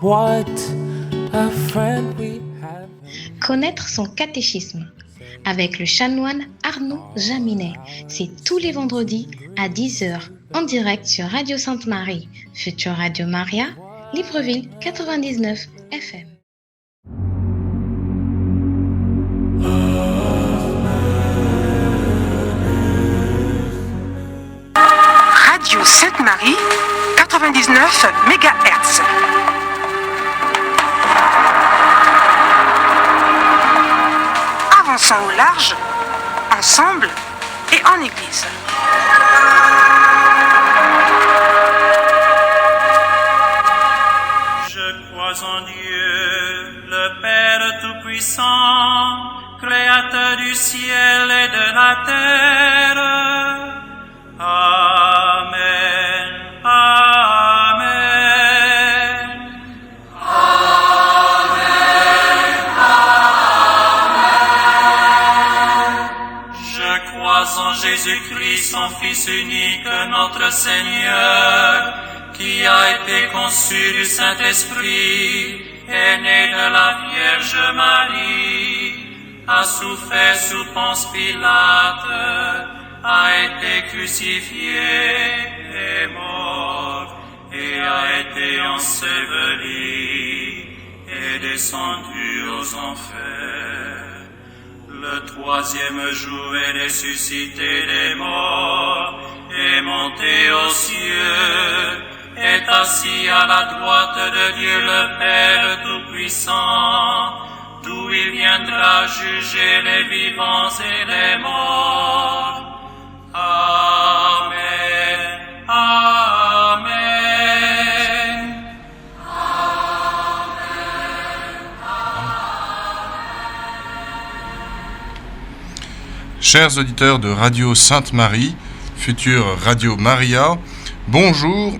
what a friend we have. Connaître son catéchisme avec le chanoine Arnaud Jaminet. C'est tous les vendredis à 10h en direct sur Radio Sainte-Marie, future Radio Maria, Libreville 99 FM. Radio Sainte-Marie, 99 MHz. Avançons au large, ensemble et en Église. Je crois en Dieu, le Père Tout-Puissant, Créateur du ciel et de la terre. Amen. Amen. Amen. Amen. Je crois en Jésus-Christ, son Fils unique, notre Seigneur, qui a été conçu du Saint-Esprit, est né de la Vierge Marie, a souffert sous Ponce Pilate, a été crucifié et mort, et a été enseveli, et descendu aux enfers. Le troisième jour est ressuscité des morts, est monté aux cieux, est assis à la droite de Dieu le Père Tout-Puissant, d'où il viendra juger les vivants et les morts. Amen. Amen. Chers auditeurs de Radio Sainte-Marie, future Radio Maria, bonjour.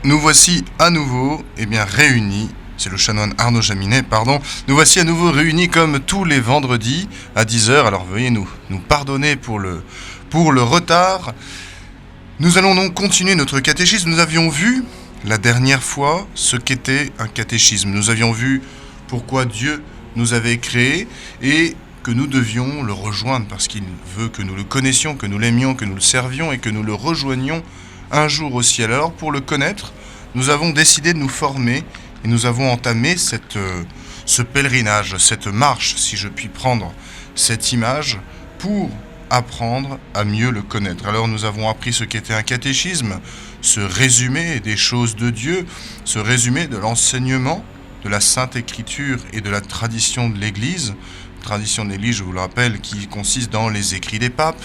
Nous voici à nouveau réunis. C'est le chanoine Arnaud Jaminet, Nous voici à nouveau réunis comme tous les vendredis à 10h. Alors veuillez nous pardonner pour le retard. Nous allons donc continuer notre catéchisme. Nous avions vu la dernière fois ce qu'était un catéchisme. Nous avions vu pourquoi Dieu nous avait créés et que nous devions le rejoindre parce qu'il veut que nous le connaissions, que nous l'aimions, que nous le servions et que nous le rejoignions un jour au ciel. Alors pour le connaître, nous avons décidé de nous former et nous avons entamé ce pèlerinage, cette marche, si je puis prendre cette image, pour apprendre à mieux le connaître. Alors nous avons appris ce qu'était un catéchisme, ce résumé des choses de Dieu, ce résumé de l'enseignement de la Sainte Écriture et de la tradition de l'Église. Tradition de l'Église, je vous le rappelle, qui consiste dans les écrits des papes,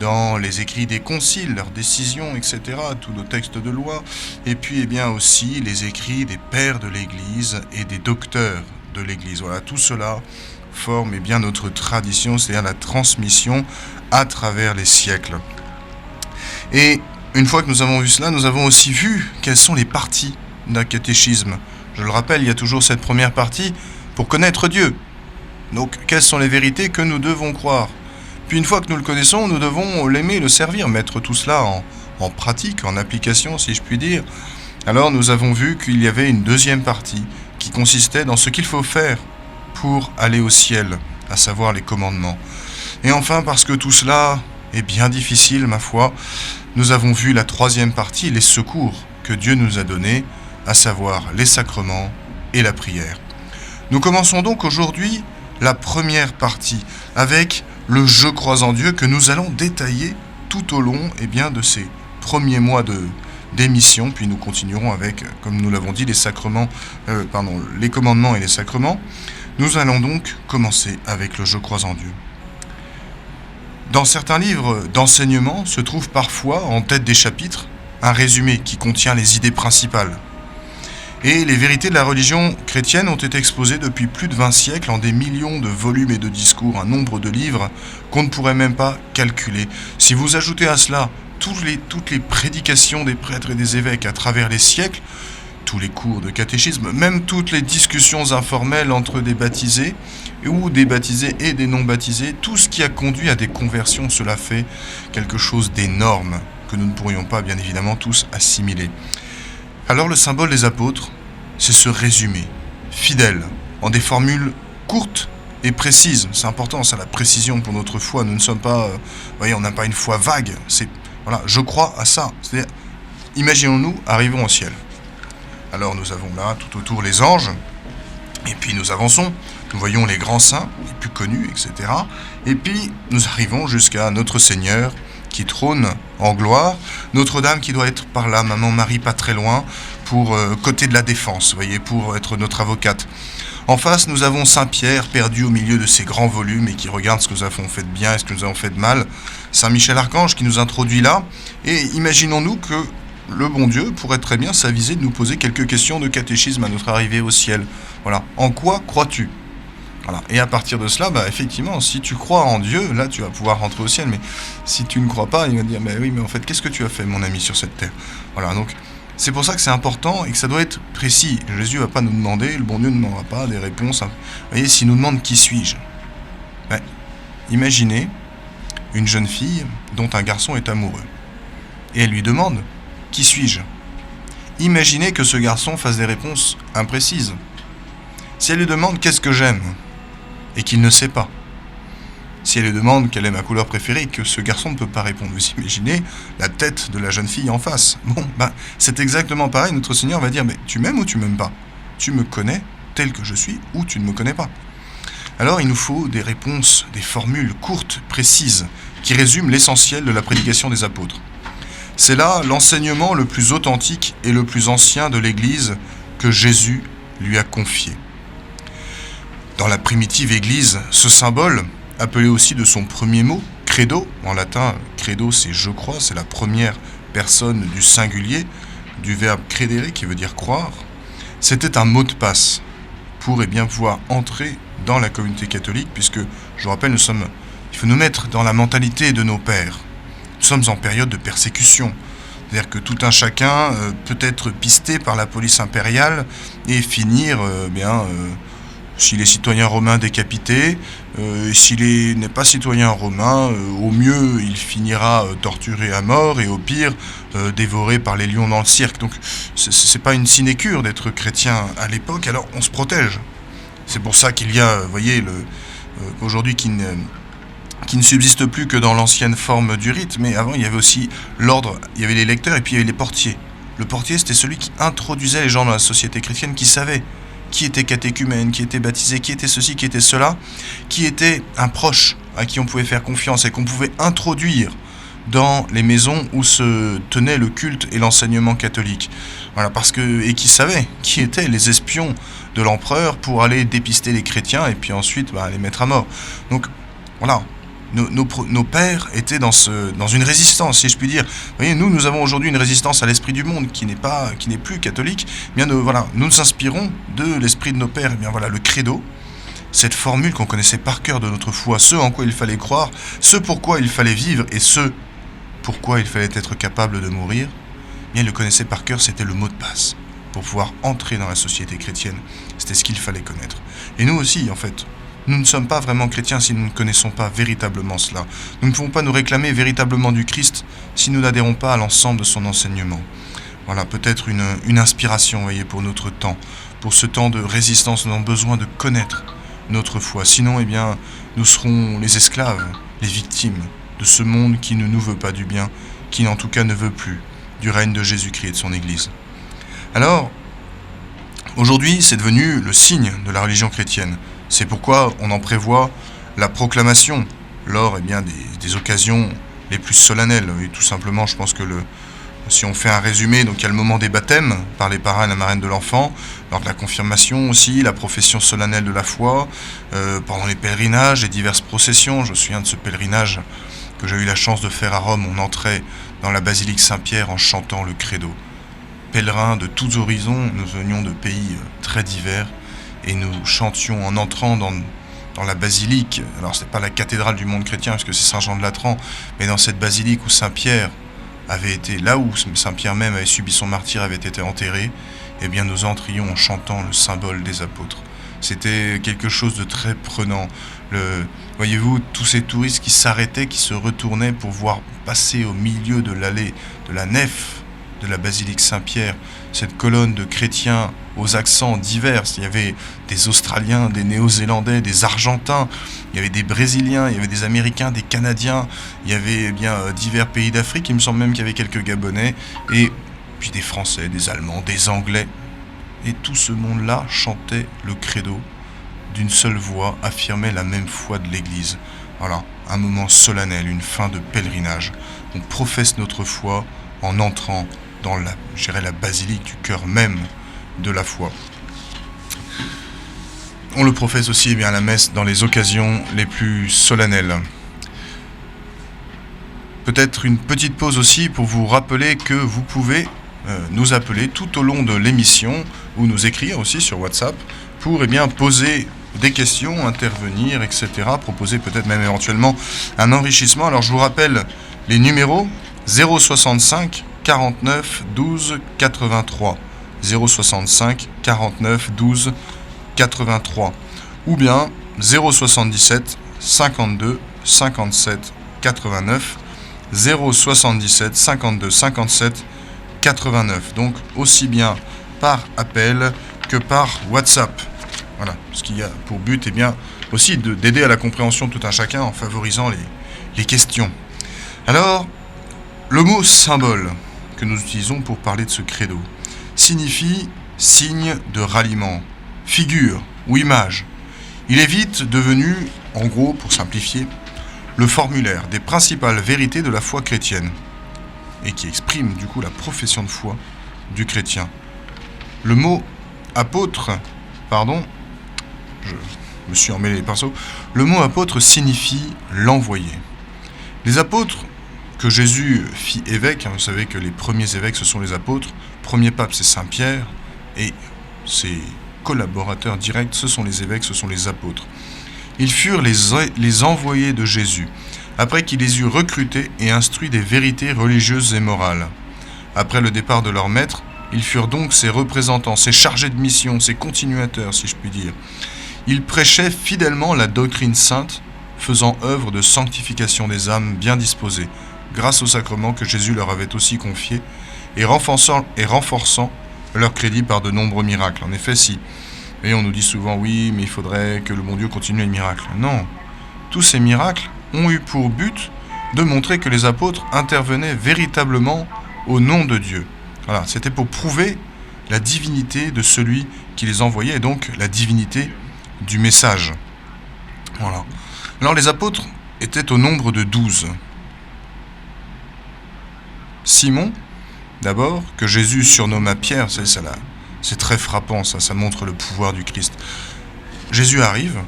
dans les écrits des conciles, leurs décisions, etc., tous nos textes de loi, et puis aussi les écrits des pères de l'Église et des docteurs de l'Église. Voilà, tout cela forme notre tradition, c'est-à-dire la transmission à travers les siècles. Et une fois que nous avons vu cela, nous avons aussi vu quelles sont les parties d'un catéchisme. Je le rappelle, il y a toujours cette première partie pour connaître Dieu. Donc, quelles sont les vérités que nous devons croire ? Puis une fois que nous le connaissons, nous devons l'aimer, le servir, mettre tout cela en pratique, en application, si je puis dire. Alors nous avons vu qu'il y avait une deuxième partie qui consistait dans ce qu'il faut faire pour aller au ciel, à savoir les commandements. Et enfin, parce que tout cela est bien difficile, ma foi, nous avons vu la troisième partie, les secours que Dieu nous a donnés, à savoir les sacrements et la prière. Nous commençons donc aujourd'hui la première partie avec le « Je crois en Dieu » que nous allons détailler tout au long de ces premiers mois d'émission, puis nous continuerons avec, comme nous l'avons dit, les commandements et les sacrements. Nous allons donc commencer avec le « Je crois en Dieu ». Dans certains livres d'enseignement se trouve parfois, en tête des chapitres, un résumé qui contient les idées principales. Et les vérités de la religion chrétienne ont été exposées depuis plus de 20 siècles en des millions de volumes et de discours, un nombre de livres qu'on ne pourrait même pas calculer. Si vous ajoutez à cela toutes les prédications des prêtres et des évêques à travers les siècles, tous les cours de catéchisme, même toutes les discussions informelles entre des baptisés ou des baptisés et des non-baptisés, tout ce qui a conduit à des conversions, cela fait quelque chose d'énorme que nous ne pourrions pas bien évidemment tous assimiler. Alors le symbole des apôtres c'est ce résumé, fidèle, en des formules courtes et précises. C'est important, c'est la précision pour notre foi. Nous ne sommes pas, on n'a pas une foi vague. Voilà, je crois à ça. C'est-à-dire, imaginons-nous, arrivons au ciel. Alors nous avons là tout autour les anges, et puis nous avançons, nous voyons les grands saints, les plus connus, etc. Et puis nous arrivons jusqu'à notre Seigneur qui trône en gloire, Notre-Dame qui doit être par là, Maman Marie pas très loin, pour côté de la défense, pour être notre avocate. En face, nous avons Saint-Pierre perdu au milieu de ces grands volumes et qui regarde ce que nous avons fait de bien et ce que nous avons fait de mal. Saint-Michel-Archange qui nous introduit là, et imaginons-nous que le bon Dieu pourrait très bien s'aviser de nous poser quelques questions de catéchisme à notre arrivée au ciel. Voilà. En quoi crois-tu ? Voilà. Et à partir de cela, effectivement, si tu crois en Dieu, là tu vas pouvoir rentrer au ciel. Mais si tu ne crois pas, il va dire, oui, mais en fait, qu'est-ce que tu as fait, mon ami, sur cette terre ? Voilà, donc c'est pour ça que c'est important et que ça doit être précis. Jésus ne va pas nous demander, le bon Dieu ne demandera pas des réponses. Vous voyez, s'il nous demande qui suis-je ? Imaginez une jeune fille dont un garçon est amoureux. Et elle lui demande, qui suis-je ? Imaginez que ce garçon fasse des réponses imprécises. Si elle lui demande qu'est-ce que j'aime et qu'il ne sait pas. Si elle lui demande quelle est ma couleur préférée et que ce garçon ne peut pas répondre. Vous imaginez la tête de la jeune fille en face. C'est exactement pareil. Notre Seigneur va dire, mais tu m'aimes ou tu m'aimes pas ? Tu me connais tel que je suis ou tu ne me connais pas ? Alors il nous faut des réponses, des formules courtes, précises, qui résument l'essentiel de la prédication des apôtres. C'est là l'enseignement le plus authentique et le plus ancien de l'Église que Jésus lui a confié. Dans la primitive Église, ce symbole, appelé aussi de son premier mot, credo, en latin, credo c'est je crois, c'est la première personne du singulier, du verbe credere qui veut dire croire, c'était un mot de passe pour pouvoir entrer dans la communauté catholique, puisque, je vous rappelle, il faut nous mettre dans la mentalité de nos pères. Nous sommes en période de persécution. C'est-à-dire que tout un chacun peut être pisté par la police impériale et finir, s'il est citoyen romain, décapité. S'il n'est pas citoyen romain, au mieux, il finira torturé à mort et au pire, dévoré par les lions dans le cirque. Donc, c'est pas une sinécure d'être chrétien à l'époque, alors on se protège. C'est pour ça qu'il y a, aujourd'hui qui ne subsiste plus que dans l'ancienne forme du rite, mais avant il y avait aussi l'ordre, il y avait les lecteurs et puis il y avait les portiers. Le portier, c'était celui qui introduisait les gens dans la société chrétienne, qui savait qui était catéchumène, qui était baptisé, qui était ceci, qui était cela, qui était un proche à qui on pouvait faire confiance et qu'on pouvait introduire dans les maisons où se tenait le culte et l'enseignement catholique. Voilà, et qui savait qui étaient les espions de l'empereur pour aller dépister les chrétiens et puis ensuite les mettre à mort. Donc voilà, nos pères étaient dans une résistance, si je puis dire. Vous voyez, nous avons aujourd'hui une résistance à l'esprit du monde qui n'est plus catholique. Nous nous inspirons de l'esprit de nos pères. Le credo, cette formule qu'on connaissait par cœur de notre foi, ce en quoi il fallait croire, ce pourquoi il fallait vivre et ce pourquoi il fallait être capable de mourir, il le connaissait par cœur, c'était le mot de passe pour pouvoir entrer dans la société chrétienne. C'était ce qu'il fallait connaître. Et nous aussi, en fait, nous ne sommes pas vraiment chrétiens si nous ne connaissons pas véritablement cela. Nous ne pouvons pas nous réclamer véritablement du Christ si nous n'adhérons pas à l'ensemble de son enseignement. Voilà, peut-être une inspiration, pour notre temps. Pour ce temps de résistance, nous avons besoin de connaître notre foi. Sinon, nous serons les esclaves, les victimes de ce monde qui ne nous veut pas du bien, qui en tout cas ne veut plus du règne de Jésus-Christ et de son Église. Alors, aujourd'hui, c'est devenu le signe de la religion chrétienne. C'est pourquoi on en prévoit la proclamation lors des occasions les plus solennelles. Et tout simplement, je pense que si on fait un résumé, donc il y a le moment des baptêmes par les parrains et la marraine de l'enfant, lors de la confirmation aussi, la profession solennelle de la foi, pendant les pèlerinages et diverses processions. Je me souviens de ce pèlerinage que j'ai eu la chance de faire à Rome. On entrait dans la basilique Saint-Pierre en chantant le credo. Pèlerins de tous horizons, nous venions de pays très divers et nous chantions en entrant dans la basilique. Alors c'est pas la cathédrale du monde chrétien parce que c'est Saint-Jean de Latran, mais dans cette basilique où Saint-Pierre avait été, là où Saint-Pierre même avait subi son martyre, avait été enterré, nous entrions en chantant le symbole des apôtres. C'était quelque chose de très prenant. Voyez-vous, tous ces touristes qui s'arrêtaient, qui se retournaient pour voir passer au milieu de l'allée, de la nef de la basilique Saint-Pierre, cette colonne de chrétiens aux accents divers. Il y avait des Australiens, des Néo-Zélandais, des Argentins, il y avait des Brésiliens, il y avait des Américains, des Canadiens, il y avait divers pays d'Afrique, il me semble même qu'il y avait quelques Gabonais, et puis des Français, des Allemands, des Anglais. Et tout ce monde-là chantait le credo d'une seule voix, affirmait la même foi de l'Église. Voilà, un moment solennel, une fin de pèlerinage. On professe notre foi en entrant dans la basilique du cœur même de la foi. On le professe aussi à la messe dans les occasions les plus solennelles. Peut-être une petite pause aussi pour vous rappeler que vous pouvez nous appeler tout au long de l'émission ou nous écrire aussi sur WhatsApp pour poser des questions, intervenir, etc. Proposer peut-être même éventuellement un enrichissement. Alors je vous rappelle les numéros 065 49 12 83 065 49 12 83 ou bien 077 52 57 89 077 52 57 89. Donc aussi bien par appel que par WhatsApp. Voilà, ce qui a pour but aussi d'aider à la compréhension de tout un chacun en favorisant les questions. Alors, le mot symbole que nous utilisons pour parler de ce credo signifie signe de ralliement, figure ou image. Il est vite devenu, en gros, pour simplifier, le formulaire des principales vérités de la foi chrétienne et qui exprime du coup la profession de foi du chrétien. Le mot apôtre, je me suis emmêlé les pinceaux, le mot apôtre signifie l'envoyé. Les apôtres que Jésus fit évêques, vous savez que les premiers évêques ce sont les apôtres, premier pape c'est Saint Pierre, et ses collaborateurs directs ce sont les évêques, ce sont les apôtres. Ils furent les envoyés de Jésus, après qu'il les eut recrutés et instruits des vérités religieuses et morales. Après le départ de leur maître, ils furent donc ses représentants, ses chargés de mission, ses continuateurs, si je puis dire. Ils prêchaient fidèlement la doctrine sainte, faisant œuvre de sanctification des âmes bien disposées, grâce au sacrement que Jésus leur avait aussi confié, et renforçant leur crédit par de nombreux miracles. En effet, et on nous dit souvent, oui, mais il faudrait que le bon Dieu continue les miracles. Non, tous ces miracles ont eu pour but de montrer que les apôtres intervenaient véritablement au nom de Dieu. Voilà, c'était pour prouver la divinité de celui qui les envoyait, et donc la divinité du message. Voilà. Alors les apôtres étaient au nombre de 12. Simon, d'abord, que Jésus surnomma Pierre, c'est très frappant, ça montre le pouvoir du Christ. Jésus arrive,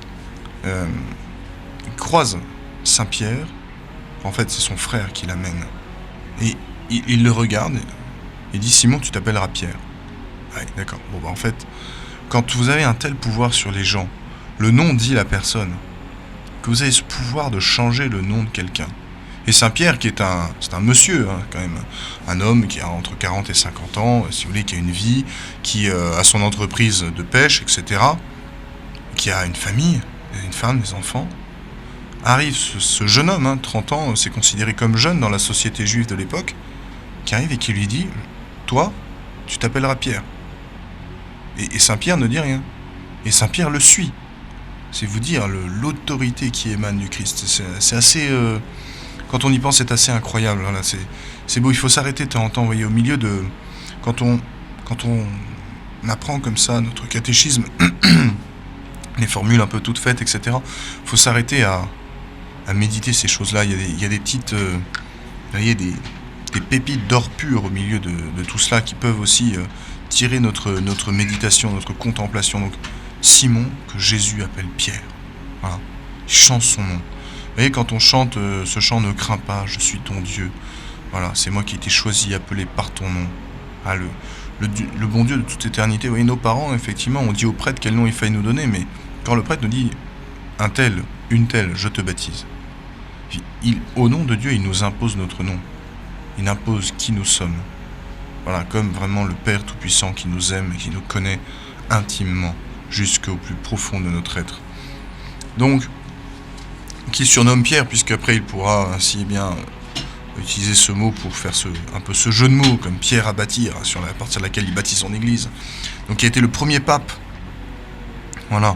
il croise Saint Pierre, en fait c'est son frère qui l'amène, et il le regarde, et dit « Simon, tu t'appelleras Pierre ». Ouais, d'accord. En fait, quand vous avez un tel pouvoir sur les gens, le nom dit la personne, que vous avez ce pouvoir de changer le nom de quelqu'un. Et Saint Pierre, c'est un monsieur, quand même, un homme qui a entre 40 et 50 ans, si vous voulez, qui a une vie, qui a son entreprise de pêche, etc., qui a une famille, une femme, des enfants. Arrive ce jeune homme, 30 ans, c'est considéré comme jeune dans la société juive de l'époque, qui arrive et qui lui dit « Toi, tu t'appelleras Pierre ». Et Saint Pierre ne dit rien. Et Saint Pierre le suit. C'est vous dire l'autorité qui émane du Christ. C'est assez... quand on y pense, c'est assez incroyable. Voilà, c'est beau, il faut s'arrêter de temps en temps, vous voyez, au milieu de... Quand on apprend comme ça notre catéchisme, les formules un peu toutes faites, etc., il faut s'arrêter à méditer ces choses-là. Il y a des petites... il y a des pépites d'or pur au milieu de tout cela qui peuvent aussi tirer notre méditation, notre contemplation. Donc, Simon, que Jésus appelle Pierre. Voilà. Il chante son nom. Vous voyez, quand on chante ce chant « Ne crains pas, je suis ton Dieu », voilà, c'est moi qui ai été choisi, appelé par ton nom. Ah, le bon Dieu de toute éternité. Vous voyez, nos parents, effectivement, on dit au prêtre quel nom il faille nous donner, mais quand le prêtre nous dit « un tel, une telle, je te baptise », au nom de Dieu, il nous impose notre nom. Il impose qui nous sommes. Voilà, comme vraiment le Père Tout-Puissant qui nous aime et qui nous connaît intimement, jusqu'au plus profond de notre être. Donc, qui surnomme Pierre, puisqu'après il pourra ainsi utiliser ce mot pour faire un peu ce jeu de mots, comme pierre à bâtir, à partir de laquelle il bâtit son église. Donc qui a été le premier pape. Voilà.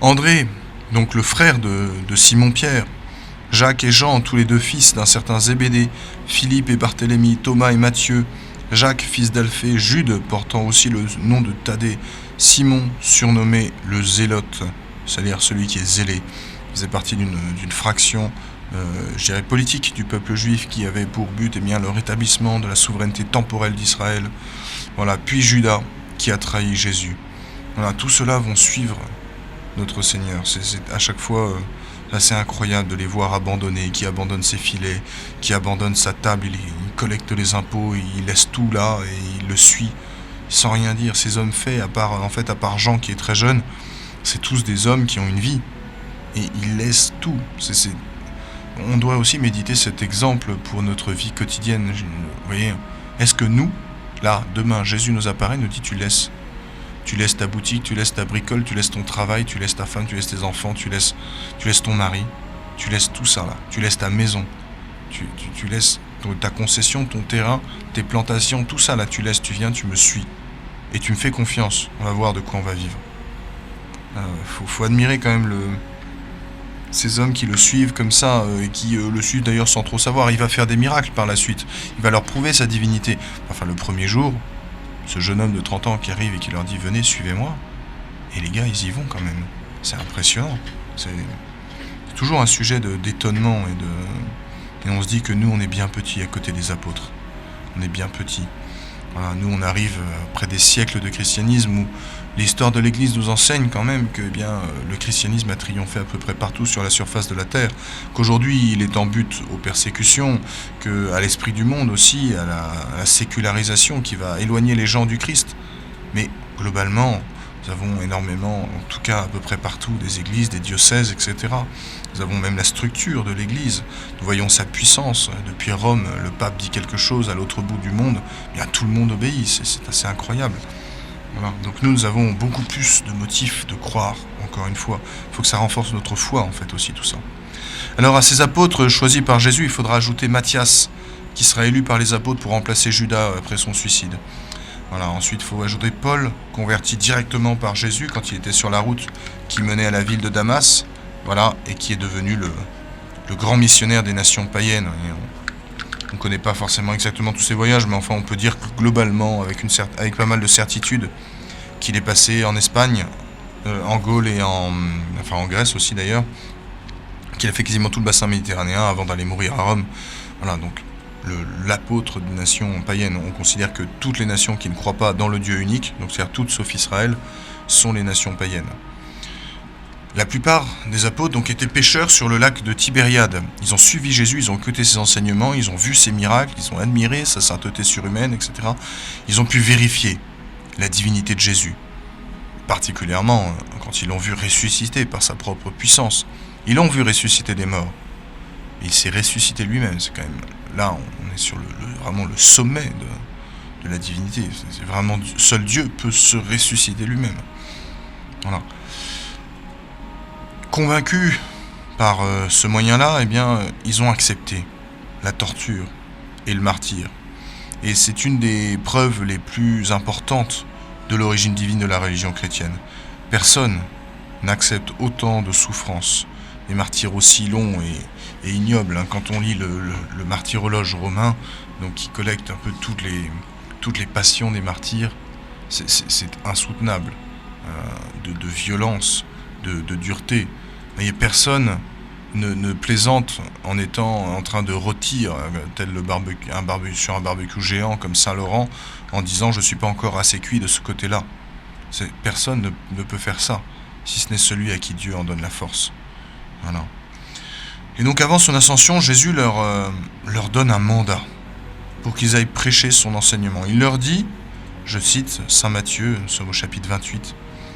André, donc le frère de Simon-Pierre, Jacques et Jean, tous les deux fils d'un certain Zébédée, Philippe et Barthélemy, Thomas et Matthieu, Jacques, fils d'Alphée, Jude, portant aussi le nom de Thaddée, Simon, surnommé le Zélote, c'est-à-dire celui qui est zélé, faisait partie d'une fraction, je dirais politique du peuple juif qui avait pour but le rétablissement de la souveraineté temporelle d'Israël. Voilà. Puis Judas, qui a trahi Jésus. Voilà, tout cela vont suivre notre Seigneur. C'est à chaque fois assez incroyable de les voir abandonner, qui abandonne ses filets, qui abandonne sa table, il collecte les impôts, il laisse tout là et il le suit sans rien dire. Ces hommes faits, à part Jean qui est très jeune, c'est tous des hommes qui ont une vie et ils laissent tout. On doit aussi méditer cet exemple pour notre vie quotidienne. Vous voyez, est-ce que nous, là, demain, Jésus nous apparaît, nous dit tu laisses ta boutique, tu laisses ta bricole, tu laisses ton travail, tu laisses ta femme, tu laisses tes enfants, tu laisses ton mari, tu laisses tout ça là, tu laisses ta maison, tu laisses ta concession, ton terrain, tes plantations, tout ça là, tu laisses, tu viens, tu me suis et tu me fais confiance, on va voir de quoi on va vivre. Faut admirer quand même ces hommes qui le suivent comme ça, et qui le suivent d'ailleurs sans trop savoir. Il va faire des miracles par la suite, il va leur prouver sa divinité. Enfin, le premier jour, ce jeune homme de 30 ans qui arrive et qui leur dit « Venez, suivez-moi ». Et les gars, ils y vont quand même. C'est impressionnant. C'est toujours un sujet d'étonnement et on se dit que nous, on est bien petits à côté des apôtres. On est bien petits. Voilà, nous, on arrive après des siècles de christianisme où l'histoire de l'Église nous enseigne quand même que le christianisme a triomphé à peu près partout sur la surface de la terre, qu'aujourd'hui il est en butte aux persécutions, qu'à l'esprit du monde aussi, à la sécularisation qui va éloigner les gens du Christ. Mais globalement, nous avons énormément, en tout cas à peu près partout, des églises, des diocèses, etc. Nous avons même la structure de l'Église. Nous voyons sa puissance. Depuis Rome, le pape dit quelque chose à l'autre bout du monde, bien tout le monde obéit. C'est assez incroyable. Voilà. Donc nous avons beaucoup plus de motifs de croire, encore une fois. Il faut que ça renforce notre foi, en fait, aussi, tout ça. Alors, à ces apôtres choisis par Jésus, il faudra ajouter Matthias, qui sera élu par les apôtres pour remplacer Judas après son suicide. Voilà. Ensuite, il faut ajouter Paul, converti directement par Jésus quand il était sur la route qui menait à la ville de Damas, voilà, et qui est devenu le grand missionnaire des nations païennes. On ne connaît pas forcément exactement tous ses voyages, mais enfin on peut dire que globalement, avec pas mal de certitude, qu'il est passé en Espagne, en Gaule et en Grèce aussi d'ailleurs, qu'il a fait quasiment tout le bassin méditerranéen avant d'aller mourir à Rome. Voilà, donc l'apôtre des nations païennes. On considère que toutes les nations qui ne croient pas dans le Dieu unique, donc c'est-à-dire toutes sauf Israël, sont les nations païennes. La plupart des apôtres donc étaient pêcheurs sur le lac de Tibériade. Ils ont suivi Jésus, ils ont écouté ses enseignements, ils ont vu ses miracles, ils ont admiré sa sainteté surhumaine, etc. Ils ont pu vérifier la divinité de Jésus, particulièrement quand ils l'ont vu ressusciter par sa propre puissance. Ils l'ont vu ressusciter des morts. Il s'est ressuscité lui-même. C'est quand même là, on est sur vraiment le sommet de la divinité. C'est vraiment seul Dieu peut se ressusciter lui-même. Voilà. Convaincus par ce moyen-là, eh bien, ils ont accepté la torture et le martyre. Et c'est une des preuves les plus importantes de l'origine divine de la religion chrétienne. Personne n'accepte autant de souffrances, des martyrs aussi longs et ignobles. Quand on lit le martyrologe romain, donc qui collecte un peu toutes les passions des martyrs, c'est insoutenable, de violence, de dureté. Et personne ne plaisante en étant en train de rôtir, tel sur un barbecue géant comme Saint-Laurent, en disant « je ne suis pas encore assez cuit de ce côté-là ». Personne ne peut faire ça, si ce n'est celui à qui Dieu en donne la force. Voilà. Et donc avant son ascension, Jésus leur donne un mandat pour qu'ils aillent prêcher son enseignement. Il leur dit, je cite Saint Matthieu, nous sommes au chapitre 28,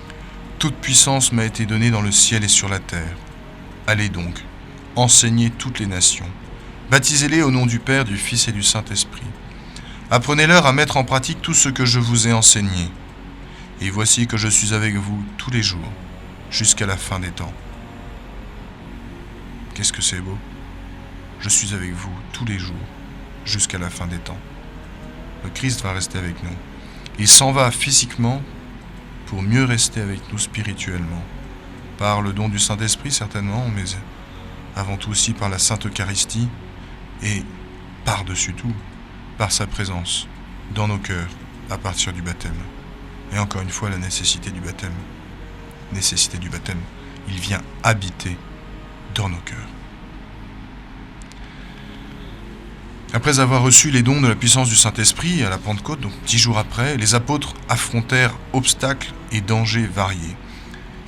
« Toute puissance m'a été donnée dans le ciel et sur la terre. Allez donc, enseignez toutes les nations. Baptisez-les au nom du Père, du Fils et du Saint-Esprit. Apprenez-leur à mettre en pratique tout ce que je vous ai enseigné. Et voici que je suis avec vous tous les jours, jusqu'à la fin des temps. » Qu'est-ce que c'est beau? Je suis avec vous tous les jours, jusqu'à la fin des temps. Le Christ va rester avec nous. Il s'en va physiquement pour mieux rester avec nous spirituellement. Par le don du Saint-Esprit certainement, mais avant tout aussi par la Sainte Eucharistie et par-dessus tout, par sa présence dans nos cœurs à partir du baptême. Et encore une fois, la nécessité du baptême. Nécessité du baptême. Il vient habiter dans nos cœurs. Après avoir reçu les dons de la puissance du Saint-Esprit à la Pentecôte, donc 10 jours après, les apôtres affrontèrent obstacles et dangers variés.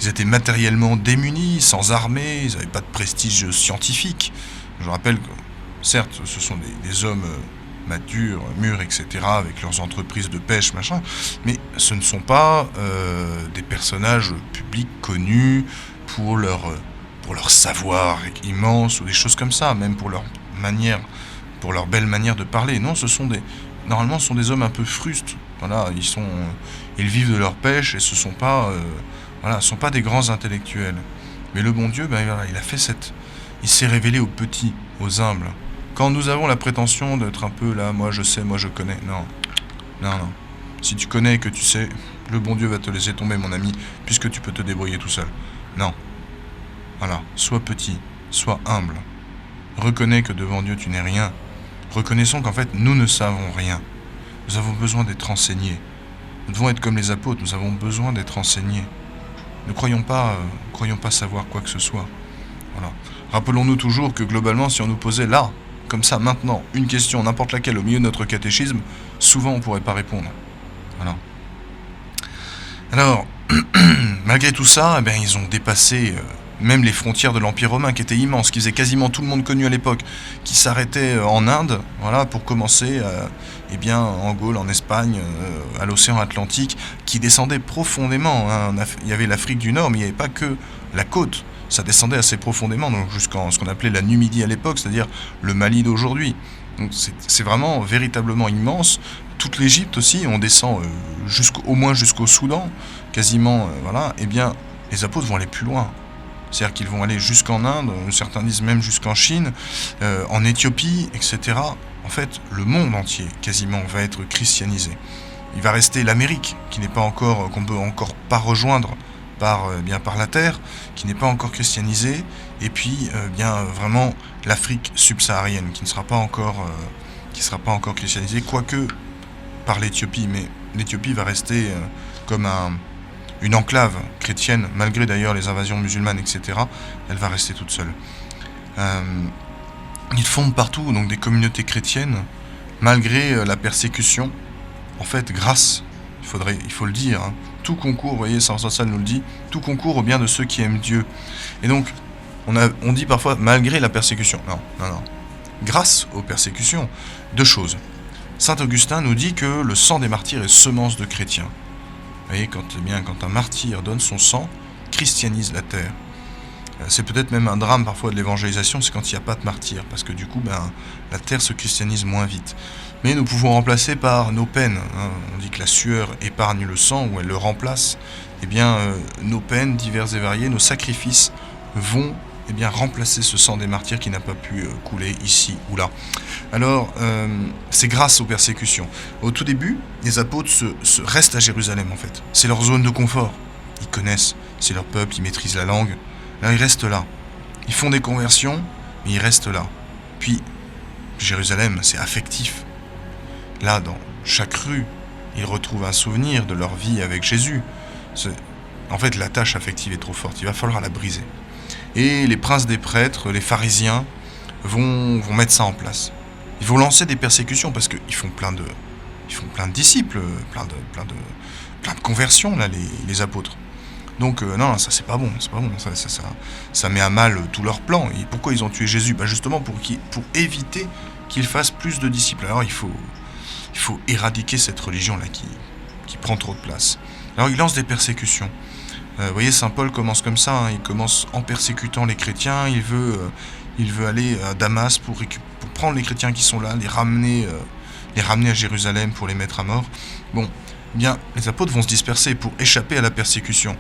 Ils étaient matériellement démunis, sans armée, ils n'avaient pas de prestige scientifique. Je rappelle que, certes, ce sont des hommes matures, mûrs, etc., avec leurs entreprises de pêche, machin, mais ce ne sont pas des personnages publics connus pour leur savoir immense ou des choses comme ça, même pour leur manière, pour leur belle manière de parler. Non, normalement, ce sont des hommes un peu frustes. Voilà, ils vivent de leur pêche et ce sont pas des grands intellectuels. Mais le bon Dieu, il s'est révélé aux petits, aux humbles. Quand nous avons la prétention d'être un peu là, moi je sais, moi je connais, non. Si tu connais et que tu sais, le bon Dieu va te laisser tomber, mon ami, puisque tu peux te débrouiller tout seul. Non. Voilà, sois petit, sois humble. Reconnais que devant Dieu tu n'es rien. Reconnaissons qu'en fait nous ne savons rien. Nous avons besoin d'être enseignés. Nous devons être comme les apôtres, nous avons besoin d'être enseignés. Ne croyons pas savoir quoi que ce soit. Voilà. Rappelons-nous toujours que globalement, si on nous posait là, comme ça, maintenant, une question, n'importe laquelle, au milieu de notre catéchisme, souvent on ne pourrait pas répondre. Voilà. Alors, malgré tout ça, ils ont dépassé même les frontières de l'Empire romain, qui étaient immenses, qui faisaient quasiment tout le monde connu à l'époque, qui s'arrêtait en Inde, voilà, pour commencer, en Gaule, en Espagne, à l'océan Atlantique, qui descendait profondément. Il y avait l'Afrique du Nord, mais il n'y avait pas que la côte. Ça descendait assez profondément, donc jusqu'en ce qu'on appelait la Numidie à l'époque, c'est-à-dire le Mali d'aujourd'hui. Donc c'est vraiment véritablement immense. Toute l'Égypte aussi, on descend au moins jusqu'au Soudan, quasiment, les apôtres vont aller plus loin. C'est-à-dire qu'ils vont aller jusqu'en Inde, certains disent même jusqu'en Chine, en Éthiopie, etc. En fait, le monde entier, quasiment, va être christianisé. Il va rester l'Amérique, qu'on peut encore pas rejoindre par la terre, qui n'est pas encore christianisée, et puis vraiment l'Afrique subsaharienne, qui ne sera pas encore christianisée, quoique par l'Éthiopie, mais l'Éthiopie va rester comme une enclave chrétienne, malgré d'ailleurs les invasions musulmanes, etc. Elle va rester toute seule. Ils fondent partout donc des communautés chrétiennes, malgré la persécution. En fait, grâce, il faut le dire, tout concourt, vous voyez, Saint Sassal nous le dit, tout concourt au bien de ceux qui aiment Dieu. Et donc, on dit parfois malgré la persécution. Non. Grâce aux persécutions, deux choses. Saint Augustin nous dit que le sang des martyrs est semence de chrétiens. Vous voyez, quand un martyr donne son sang, christianise la terre. C'est peut-être même un drame parfois de l'évangélisation, c'est quand il n'y a pas de martyrs, parce que du coup, la terre se christianise moins vite. Mais nous pouvons remplacer par nos peines. On dit que la sueur épargne le sang, ou elle le remplace. Nos peines diverses et variées, nos sacrifices vont remplacer ce sang des martyrs qui n'a pas pu couler ici ou là. Alors, c'est grâce aux persécutions. Au tout début, les apôtres restent à Jérusalem, en fait. C'est leur zone de confort. Ils connaissent, c'est leur peuple, ils maîtrisent la langue. Là, ils restent là. Ils font des conversions, mais ils restent là. Puis, Jérusalem, c'est affectif. Là, dans chaque rue, ils retrouvent un souvenir de leur vie avec Jésus. En fait, la tâche affective est trop forte. Il va falloir la briser. Et les princes des prêtres, les pharisiens, vont mettre ça en place. Ils vont lancer des persécutions parce qu'ils font plein de disciples, plein de conversions, là, les apôtres. Donc, non, ça c'est pas bon. Ça met à mal tous leurs plans. Et pourquoi ils ont tué Jésus ? Justement pour éviter qu'il fasse plus de disciples. Alors, il faut éradiquer cette religion-là qui prend trop de place. Alors, ils lancent des persécutions. Vous voyez, Saint Paul commence comme ça, il commence en persécutant les chrétiens, il veut aller à Damas pour prendre les chrétiens qui sont là, les ramener à Jérusalem pour les mettre à mort. Les apôtres vont se disperser pour échapper à la persécution.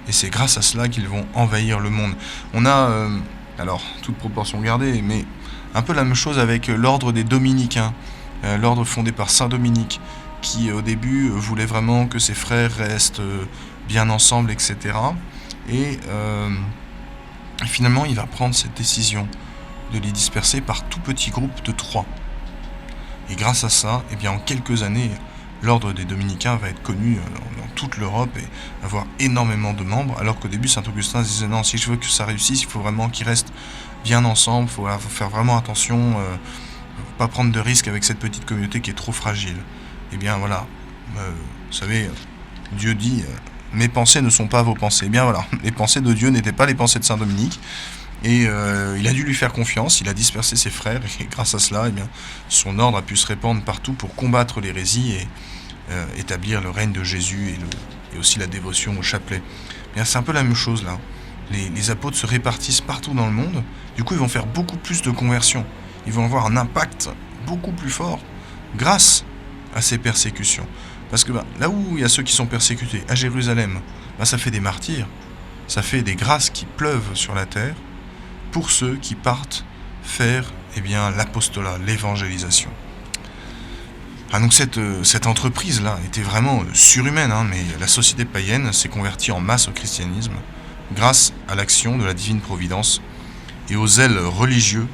Et c'est grâce à cela qu'ils vont envahir le monde. On a, alors, toute proportion gardée, mais Un peu la même chose avec l'ordre des Dominicains, l'ordre fondé par Saint Dominique, qui au début voulait vraiment que ses frères restent bien ensemble, etc. Et finalement, il va prendre cette décision de les disperser par tout petit groupe de 3. Et grâce à ça, eh bien, en quelques années, l'ordre des Dominicains va être connu dans toute l'Europe et avoir énormément de membres, alors qu'au début, Saint-Augustin se disait non, si je veux que ça réussisse, il faut vraiment qu'ils restent bien ensemble, il faut faire vraiment attention, pas prendre de risques avec cette petite communauté qui est trop fragile. Et bien voilà, vous savez, Dieu dit, mes pensées ne sont pas vos pensées. Et bien voilà, les pensées de Dieu n'étaient pas les pensées de Saint Dominique, et il a dû lui faire confiance, il a dispersé ses frères, et grâce à cela, eh bien, son ordre a pu se répandre partout pour combattre l'hérésie et établir le règne de Jésus et aussi la dévotion au chapelet. Bien, c'est un peu la même chose là. Les apôtres se répartissent partout dans le monde, du coup ils vont faire beaucoup plus de conversions, ils vont avoir un impact beaucoup plus fort grâce à ces persécutions. Parce que là où il y a ceux qui sont persécutés, à Jérusalem, ça fait des martyrs, ça fait des grâces qui pleuvent sur la terre pour ceux qui partent faire l'apostolat, l'évangélisation. Donc cette entreprise-là était vraiment surhumaine, mais la société païenne s'est convertie en masse au christianisme grâce à l'action de la divine providence et aux zèles religieux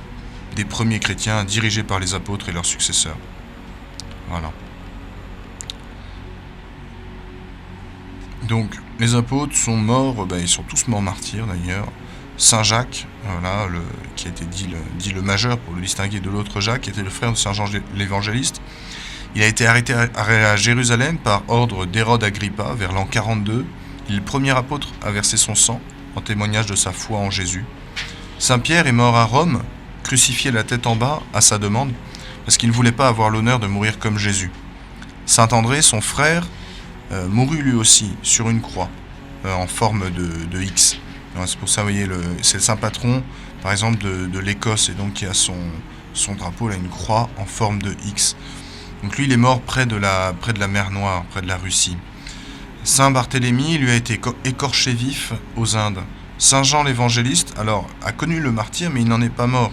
des premiers chrétiens dirigés par les apôtres et leurs successeurs. Voilà. Donc les apôtres sont morts, ils sont tous morts martyrs d'ailleurs. Saint Jacques, voilà, qui a été dit le majeur pour le distinguer de l'autre Jacques, qui était le frère de Saint Jean l'évangéliste. Il a été arrêté à Jérusalem par ordre d'Hérode Agrippa vers l'an 42. Il est le premier apôtre à verser son sang en témoignage de sa foi en Jésus. Saint Pierre est mort à Rome, crucifié la tête en bas à sa demande, parce qu'il ne voulait pas avoir l'honneur de mourir comme Jésus. Saint André, son frère, mourut lui aussi sur une croix, en forme de X. C'est pour ça, vous voyez, c'est le saint patron, par exemple, de l'Écosse, et donc qui a son drapeau, là, une croix en forme de X. Donc lui, il est mort près de la mer Noire, près de la Russie. Saint Barthélemy, lui, a été écorché vif aux Indes. Saint Jean l'évangéliste, alors, a connu le martyre, mais il n'en est pas mort.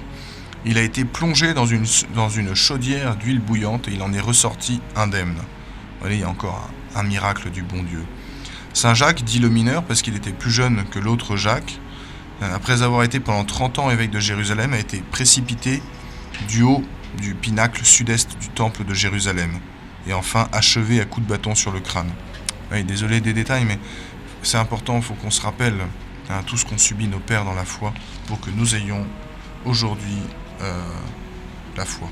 Il a été plongé dans une chaudière d'huile bouillante et il en est ressorti indemne. Vous voyez, il y a encore un miracle du bon Dieu. Saint Jacques, dit le mineur, parce qu'il était plus jeune que l'autre Jacques, après avoir été pendant 30 ans évêque de Jérusalem, a été précipité du haut du pinacle sud-est du temple de Jérusalem, et enfin achevé à coups de bâton sur le crâne. Oui, désolé des détails, mais c'est important, il faut qu'on se rappelle tout ce qu'ont subi nos pères dans la foi, pour que nous ayons aujourd'hui la foi.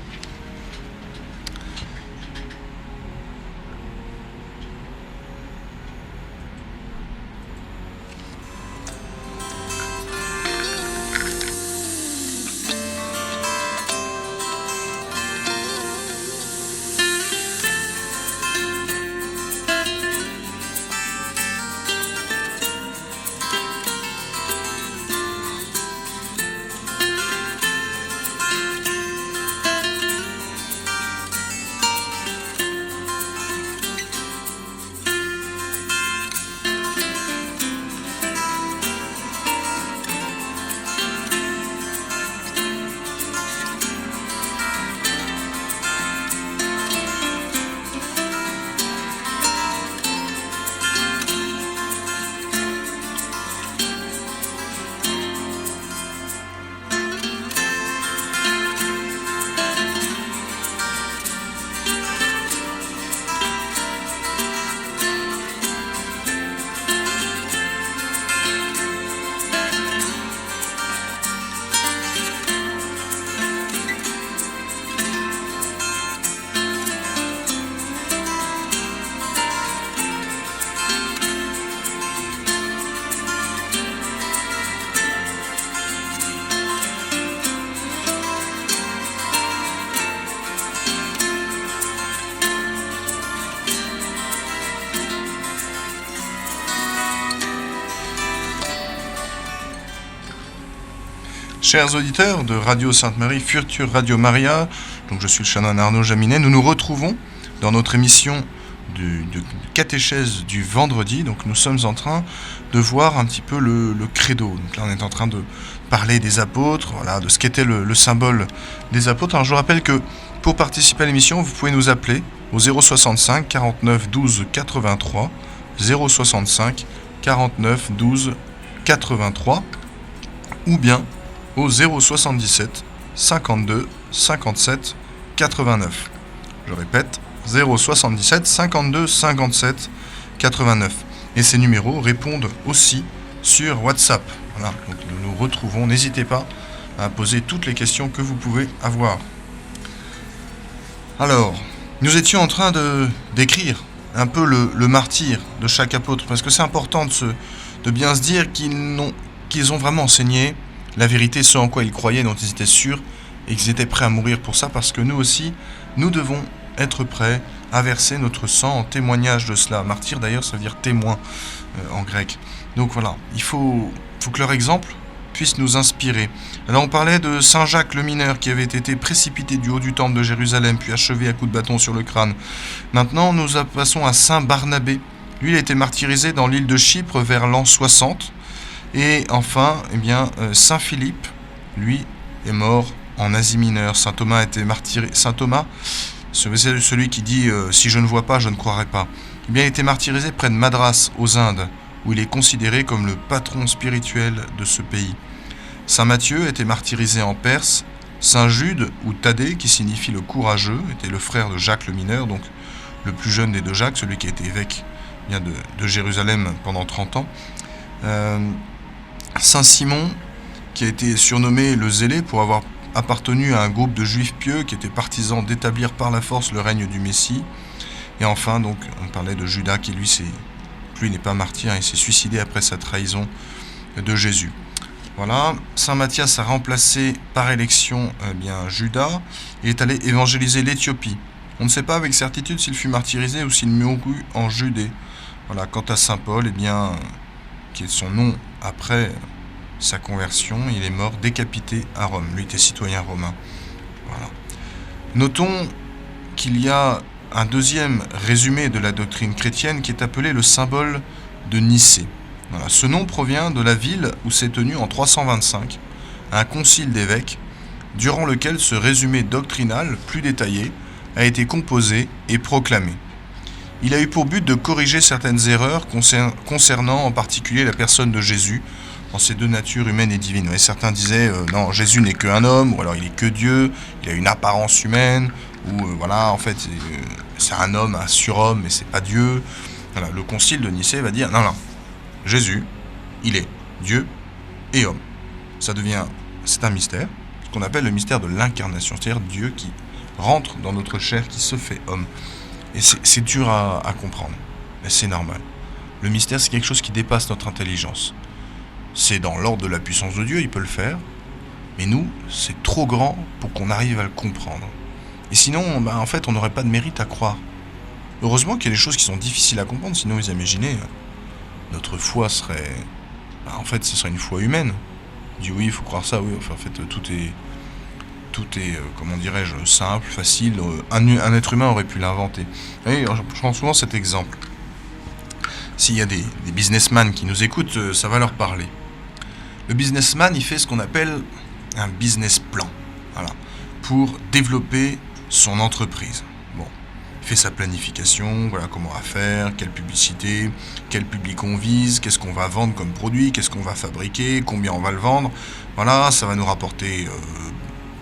Chers auditeurs de Radio Sainte-Marie, future Radio Maria, donc je suis le chanoine Arnaud Jaminet, nous nous retrouvons dans notre émission de catéchèse du vendredi. Donc nous sommes en train de voir un petit peu le credo. Donc là on est en train de parler des apôtres, voilà, de ce qu'était le symbole des apôtres. Alors je vous rappelle que pour participer à l'émission, vous pouvez nous appeler au 065 49 12 83, 065 49 12 83, ou bien au 077 52 57 89. Je répète, 077 52 57 89. Et ces numéros répondent aussi sur WhatsApp. Voilà, donc nous nous retrouvons. N'hésitez pas à poser toutes les questions que vous pouvez avoir. Alors, nous étions en train d'écrire un peu le martyre de chaque apôtre, parce que c'est important de bien se dire qu'ils ont vraiment enseigné la vérité, ce en quoi ils croyaient, dont ils étaient sûrs, et qu'ils étaient prêts à mourir pour ça, parce que nous aussi, nous devons être prêts à verser notre sang en témoignage de cela. Martyr d'ailleurs, ça veut dire témoin en grec. Donc voilà, il faut que leur exemple puisse nous inspirer. Alors on parlait de Saint Jacques le mineur qui avait été précipité du haut du temple de Jérusalem puis achevé à coups de bâton sur le crâne. Maintenant nous passons à Saint Barnabé. Lui il a été martyrisé dans l'île de Chypre vers l'an 60. Et enfin, Saint Philippe, lui, est mort en Asie mineure. Saint Thomas a été martyrisé. Saint Thomas, c'est celui qui dit si je ne vois pas, je ne croirai pas. Il a été martyrisé près de Madras, aux Indes, où il est considéré comme le patron spirituel de ce pays. Saint Matthieu était martyrisé en Perse. Saint Jude, ou Thaddée, qui signifie le courageux, était le frère de Jacques le mineur, donc le plus jeune des deux Jacques, celui qui a été évêque de Jérusalem pendant 30 ans. Saint Simon, qui a été surnommé le Zélé pour avoir appartenu à un groupe de juifs pieux qui étaient partisans d'établir par la force le règne du Messie. Et enfin, donc, on parlait de Judas qui lui n'est pas martyr, il s'est suicidé après sa trahison de Jésus. Voilà, Saint Matthias a remplacé par élection Judas et est allé évangéliser l'Éthiopie. On ne sait pas avec certitude s'il fut martyrisé ou s'il mourut en Judée. Voilà, quant à Saint Paul, qui est son nom après sa conversion, il est mort décapité à Rome. Lui était citoyen romain. Voilà. Notons qu'il y a un deuxième résumé de la doctrine chrétienne qui est appelé le symbole de Nicée. Voilà. Ce nom provient de la ville où s'est tenu en 325 un concile d'évêques, durant lequel ce résumé doctrinal plus détaillé a été composé et proclamé. Il a eu pour but de corriger certaines erreurs concernant en particulier la personne de Jésus dans ses deux natures humaines et divines. Et certains disaient non, Jésus n'est qu'un homme, ou alors il est que Dieu, il a une apparence humaine, ou en fait c'est un homme, un surhomme, mais c'est pas Dieu. Voilà, le concile de Nicée va dire non, Jésus, il est Dieu et homme. C'est un mystère, ce qu'on appelle le mystère de l'incarnation, c'est-à-dire Dieu qui rentre dans notre chair, qui se fait homme. Et c'est dur à comprendre, mais c'est normal. Le mystère, c'est quelque chose qui dépasse notre intelligence. C'est dans l'ordre de la puissance de Dieu, il peut le faire, mais nous, c'est trop grand pour qu'on arrive à le comprendre. Et sinon, en fait, on n'aurait pas de mérite à croire. Heureusement qu'il y a des choses qui sont difficiles à comprendre, sinon vous imaginez, notre foi serait... en fait, ce serait une foi humaine. On dit oui, il faut croire ça, oui, enfin, en fait, tout est comment dirais-je, simple, facile. Un être humain aurait pu l'inventer. Et je prends souvent cet exemple. S'il y a des businessmen qui nous écoutent, ça va leur parler. Le businessman, il fait ce qu'on appelle un business plan, voilà, pour développer son entreprise. Bon, il fait sa planification, voilà comment on va faire, quelle publicité, quel public on vise, qu'est-ce qu'on va vendre comme produit, qu'est-ce qu'on va fabriquer, combien on va le vendre. Voilà, ça va nous rapporter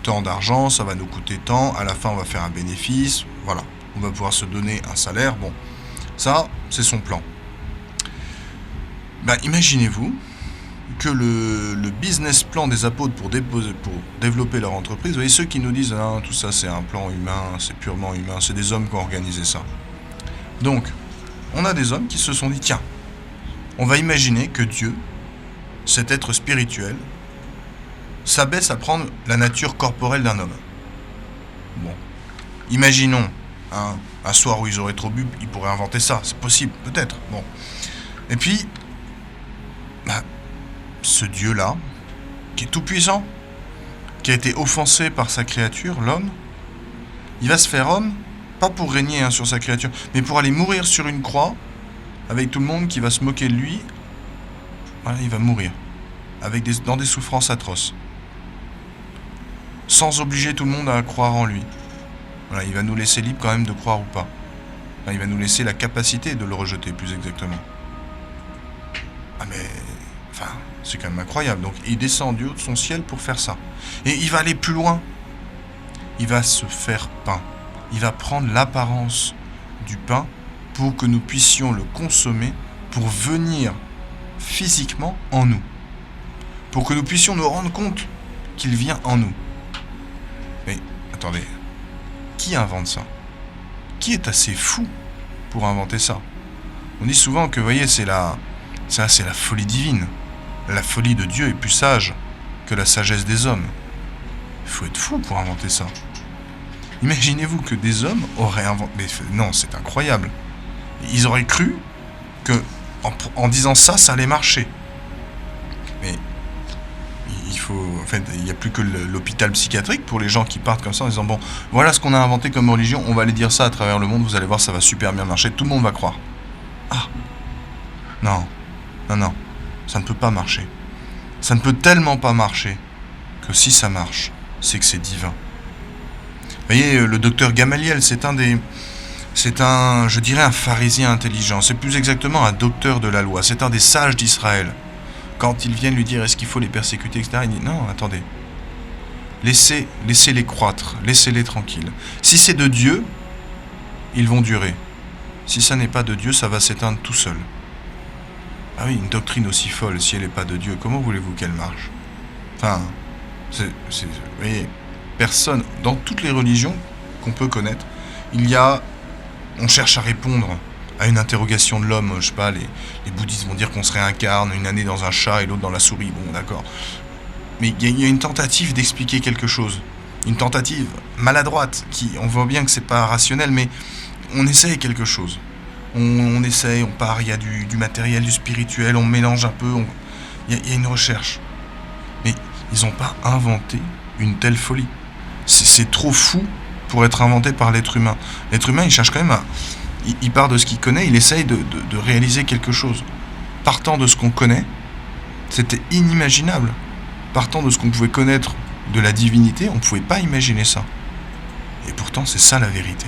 tant d'argent, ça va nous coûter tant, à la fin on va faire un bénéfice, voilà, on va pouvoir se donner un salaire, bon, ça c'est son plan. Imaginez-vous que le business plan des apôtres pour développer leur entreprise, vous voyez ceux qui nous disent ah, tout ça c'est un plan humain, c'est purement humain, c'est des hommes qui ont organisé ça. Donc, on a des hommes qui se sont dit tiens, on va imaginer que Dieu, cet être spirituel, s'abaisse à prendre la nature corporelle d'un homme. Bon, imaginons, un soir où ils auraient trop bu, ils pourraient inventer ça, c'est possible, peut-être, bon. Et puis, ce Dieu-là, qui est tout-puissant, qui a été offensé par sa créature, l'homme, il va se faire homme pas pour régner sur sa créature, mais pour aller mourir sur une croix, avec tout le monde qui va se moquer de lui. Voilà, il va mourir, dans des souffrances atroces, sans obliger tout le monde à croire en lui. Voilà, il va nous laisser libre quand même de croire ou pas. Enfin, il va nous laisser la capacité de le rejeter, plus exactement. Ah mais... Enfin, c'est quand même incroyable. Donc, il descend du haut de son ciel pour faire ça. Et il va aller plus loin. Il va se faire pain. Il va prendre l'apparence du pain pour que nous puissions le consommer, pour venir physiquement en nous. Pour que nous puissions nous rendre compte qu'il vient en nous. Mais, attendez, qui invente ça ? Qui est assez fou pour inventer ça ? On dit souvent que, vous voyez, c'est la folie divine. La folie de Dieu est plus sage que la sagesse des hommes. Il faut être fou pour inventer ça. Imaginez-vous que des hommes auraient inventé... Mais non, c'est incroyable. Ils auraient cru que, en disant ça, ça allait marcher. Mais en fait, il n'y a plus que l'hôpital psychiatrique pour les gens qui partent comme ça en disant bon, voilà ce qu'on a inventé comme religion, on va aller dire ça à travers le monde, vous allez voir, ça va super bien marcher, tout le monde va croire. Ah, non, ça ne peut pas marcher. Ça ne peut tellement pas marcher que si ça marche, c'est que c'est divin. Vous voyez, le docteur Gamaliel, c'est je dirais un pharisien intelligent, c'est plus exactement un docteur de la loi, c'est un des sages d'Israël. Quand ils viennent lui dire est-ce qu'il faut les persécuter, etc., il dit non, attendez, laissez-les croître, laissez-les tranquilles. Si c'est de Dieu, ils vont durer. Si ça n'est pas de Dieu, ça va s'éteindre tout seul. Ah oui, une doctrine aussi folle, si elle n'est pas de Dieu, comment voulez-vous qu'elle marche ? Enfin, vous voyez, personne, dans toutes les religions qu'on peut connaître, on cherche à répondre à une interrogation de l'homme. Je sais pas, les bouddhistes vont dire qu'on se réincarne une année dans un chat et l'autre dans la souris, bon d'accord. Mais il y a une tentative d'expliquer quelque chose, une tentative maladroite, on voit bien que c'est pas rationnel, mais on essaye quelque chose. On essaye, on part, il y a du matériel, du spirituel, on mélange un peu, il y a une recherche. Mais ils n'ont pas inventé une telle folie. C'est trop fou pour être inventé par l'être humain. L'être humain, il cherche quand même il part de ce qu'il connaît, il essaye de réaliser quelque chose. Partant de ce qu'on connaît, c'était inimaginable. Partant de ce qu'on pouvait connaître de la divinité, on ne pouvait pas imaginer ça. Et pourtant, c'est ça la vérité.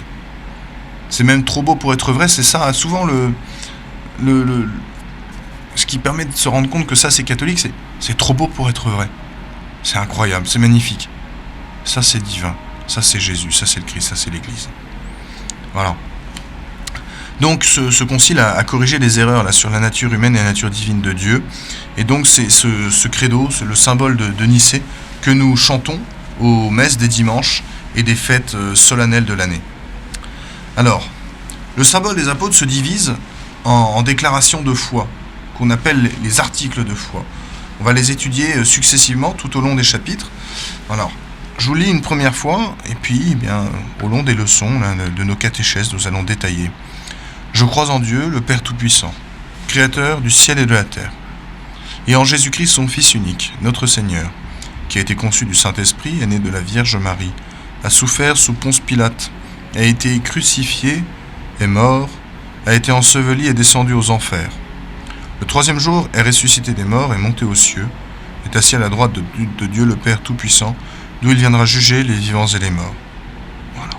C'est même trop beau pour être vrai, c'est ça, souvent ce qui permet de se rendre compte que ça c'est catholique, c'est trop beau pour être vrai. C'est incroyable, c'est magnifique. Ça c'est divin, ça c'est Jésus, ça c'est le Christ, ça c'est l'Église. Voilà. Donc ce concile a corrigé les erreurs là, sur la nature humaine et la nature divine de Dieu. Et donc c'est ce credo, c'est le symbole de Nicée que nous chantons aux messes des dimanches et des fêtes solennelles de l'année. Alors, le symbole des apôtres se divise en déclarations de foi, qu'on appelle les articles de foi. On va les étudier successivement tout au long des chapitres. Alors, je vous lis une première fois, et puis, au long des leçons là, de nos catéchèses, nous allons détailler. Je crois en Dieu, le Père Tout-Puissant, Créateur du ciel et de la terre, et en Jésus-Christ, son Fils unique, notre Seigneur, qui a été conçu du Saint-Esprit, est né de la Vierge Marie, a souffert sous Ponce Pilate, a été crucifié, est mort, a été enseveli et descendu aux enfers. Le troisième jour est ressuscité des morts et monté aux cieux, est assis à la droite de Dieu le Père Tout-Puissant, d'où il viendra juger les vivants et les morts. Voilà.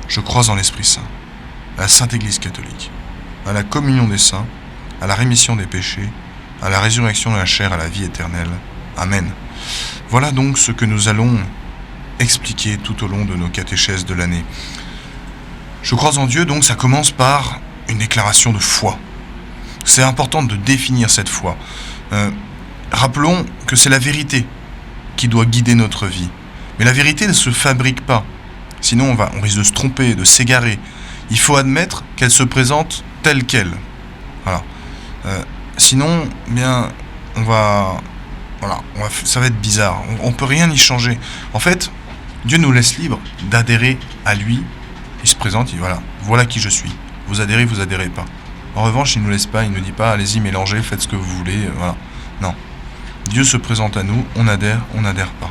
Je crois en l'Esprit Saint, à la Sainte Église catholique, à la communion des saints, à la rémission des péchés, à la résurrection de la chair, à la vie éternelle. Amen. Voilà donc ce que nous allons expliquer tout au long de nos catéchèses de l'année. Je crois en Dieu, donc ça commence par une déclaration de foi. C'est important de définir cette foi. Rappelons que c'est la vérité qui doit guider notre vie. Mais la vérité ne se fabrique pas. Sinon on risque de se tromper, de s'égarer. Il faut admettre qu'elle se présente telle qu'elle. Voilà. Sinon, ça va être bizarre. On peut rien y changer. En fait, Dieu nous laisse libre d'adhérer à lui. Il se présente, il dit voilà qui je suis. Vous adhérez pas. En revanche, il ne nous laisse pas, il ne nous dit pas allez-y, mélangez, faites ce que vous voulez. Voilà. Non. Dieu se présente à nous, on adhère pas.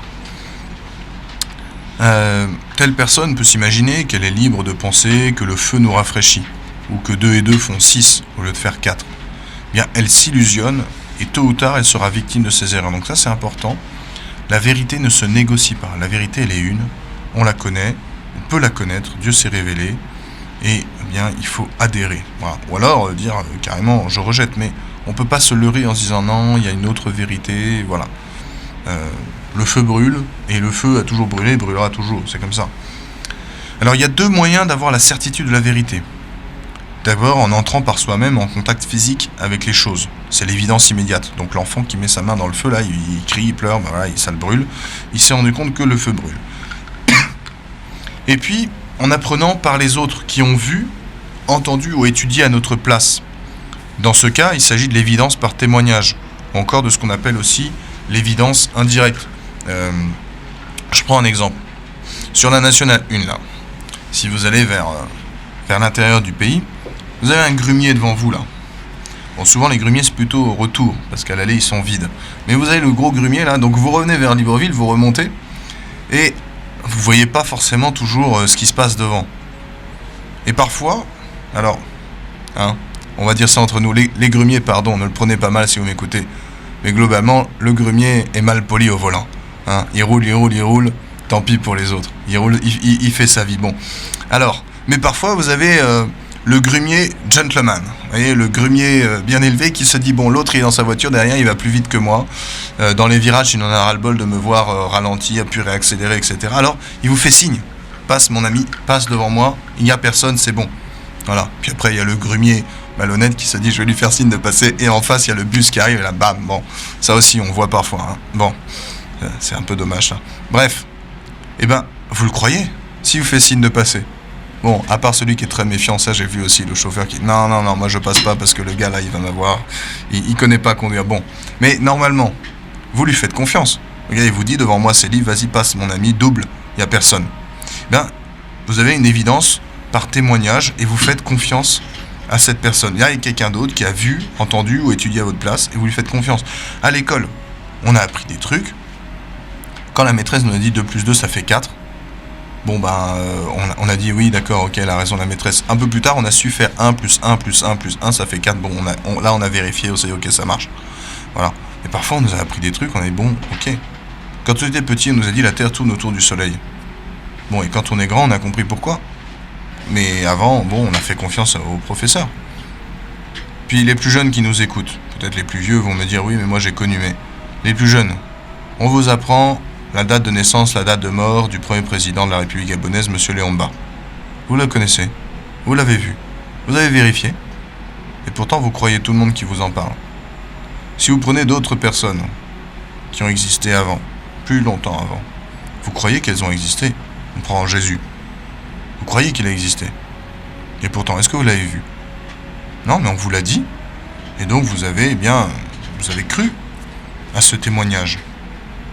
telle personne peut s'imaginer qu'elle est libre de penser que le feu nous rafraîchit, ou que 2 et 2 font 6 au lieu de faire 4. Bien, elle s'illusionne, et tôt ou tard, elle sera victime de ses erreurs. Donc ça, c'est important. La vérité ne se négocie pas. La vérité, elle est une. On la connaît, on peut la connaître, Dieu s'est révélé, et bien, il faut adhérer. Voilà. Ou alors dire carrément, je rejette, mais on ne peut pas se leurrer en se disant non, il y a une autre vérité, voilà. Le feu brûle, et le feu a toujours brûlé, brûlera toujours, c'est comme ça. Alors il y a 2 moyens d'avoir la certitude de la vérité. D'abord en entrant par soi-même en contact physique avec les choses. C'est l'évidence immédiate. Donc l'enfant qui met sa main dans le feu, là, il crie, il pleure, ben voilà, ça le brûle. Il s'est rendu compte que le feu brûle. Et puis, en apprenant par les autres qui ont vu, entendu ou étudié à notre place. Dans ce cas, il s'agit de l'évidence par témoignage, ou encore de ce qu'on appelle aussi l'évidence indirecte. Je prends un exemple. Sur la nationale 1, là, si vous allez vers l'intérieur du pays, vous avez un grumier devant vous, là. Bon, souvent, les grumiers, c'est plutôt au retour, parce qu'à l'aller, ils sont vides. Mais vous avez le gros grumier, là, donc vous revenez vers Libreville, vous remontez, et vous voyez pas forcément toujours ce qui se passe devant. Et parfois, alors, on va dire ça entre nous, les grumiers, pardon, ne le prenez pas mal si vous m'écoutez, mais globalement, le grumier est mal poli au volant. Il roule, tant pis pour les autres. Il roule, il fait sa vie, bon. Alors, mais parfois, vous avez le grumier gentleman. Vous voyez, le grumier bien élevé qui se dit, bon, l'autre, il est dans sa voiture, derrière, il va plus vite que moi. Dans les virages, il en a ras-le-bol de me voir ralentir, puis réaccélérer, etc. Alors, il vous fait signe. Passe, mon ami, passe devant moi, il n'y a personne, c'est bon. Voilà. Puis après, il y a le grumier malhonnête qui se dit, je vais lui faire signe de passer. Et en face, il y a le bus qui arrive, et là, bam, bon. Ça aussi, on voit parfois. Bon. C'est un peu dommage, ça. Bref. Eh ben, vous le croyez, si vous fait signe de passer. Bon, à part celui qui est très méfiant, ça j'ai vu aussi, le chauffeur qui dit non, moi je passe pas parce que le gars là, il va m'avoir, il connaît pas conduire. Bon, mais normalement, vous lui faites confiance. Le gars, il vous dit, devant moi c'est libre, vas-y, passe mon ami, double, il y a personne. Ben, vous avez une évidence par témoignage et vous faites confiance à cette personne. Il y a quelqu'un d'autre qui a vu, entendu ou étudié à votre place et vous lui faites confiance. À l'école, on a appris des trucs. Quand la maîtresse nous a dit 2 plus 2, ça fait 4. Bon, on a dit oui, d'accord, ok, elle a raison, la maîtresse. Un peu plus tard, on a su faire 1 plus 1 plus 1 plus 1, ça fait 4. Bon, là, on a vérifié, on s'est dit, ok, ça marche. Voilà. Et parfois, on nous a appris des trucs, on a dit, bon, ok. Quand on était petit, on nous a dit, la Terre tourne autour du Soleil. Bon, et quand on est grand, on a compris pourquoi. Mais avant, bon, on a fait confiance au professeur. Puis les plus jeunes qui nous écoutent, peut-être les plus vieux vont me dire, oui, mais moi j'ai connu, mais les plus jeunes, on vous apprend la date de naissance, la date de mort du premier président de la République gabonaise, M. Léomba. Vous le connaissez, vous l'avez vu, vous avez vérifié, et pourtant vous croyez tout le monde qui vous en parle. Si vous prenez d'autres personnes qui ont existé avant, plus longtemps avant, vous croyez qu'elles ont existé. On prend Jésus. Vous croyez qu'il a existé. Et pourtant, est-ce que vous l'avez vu? Non, mais on vous l'a dit, et donc vous avez cru à ce témoignage.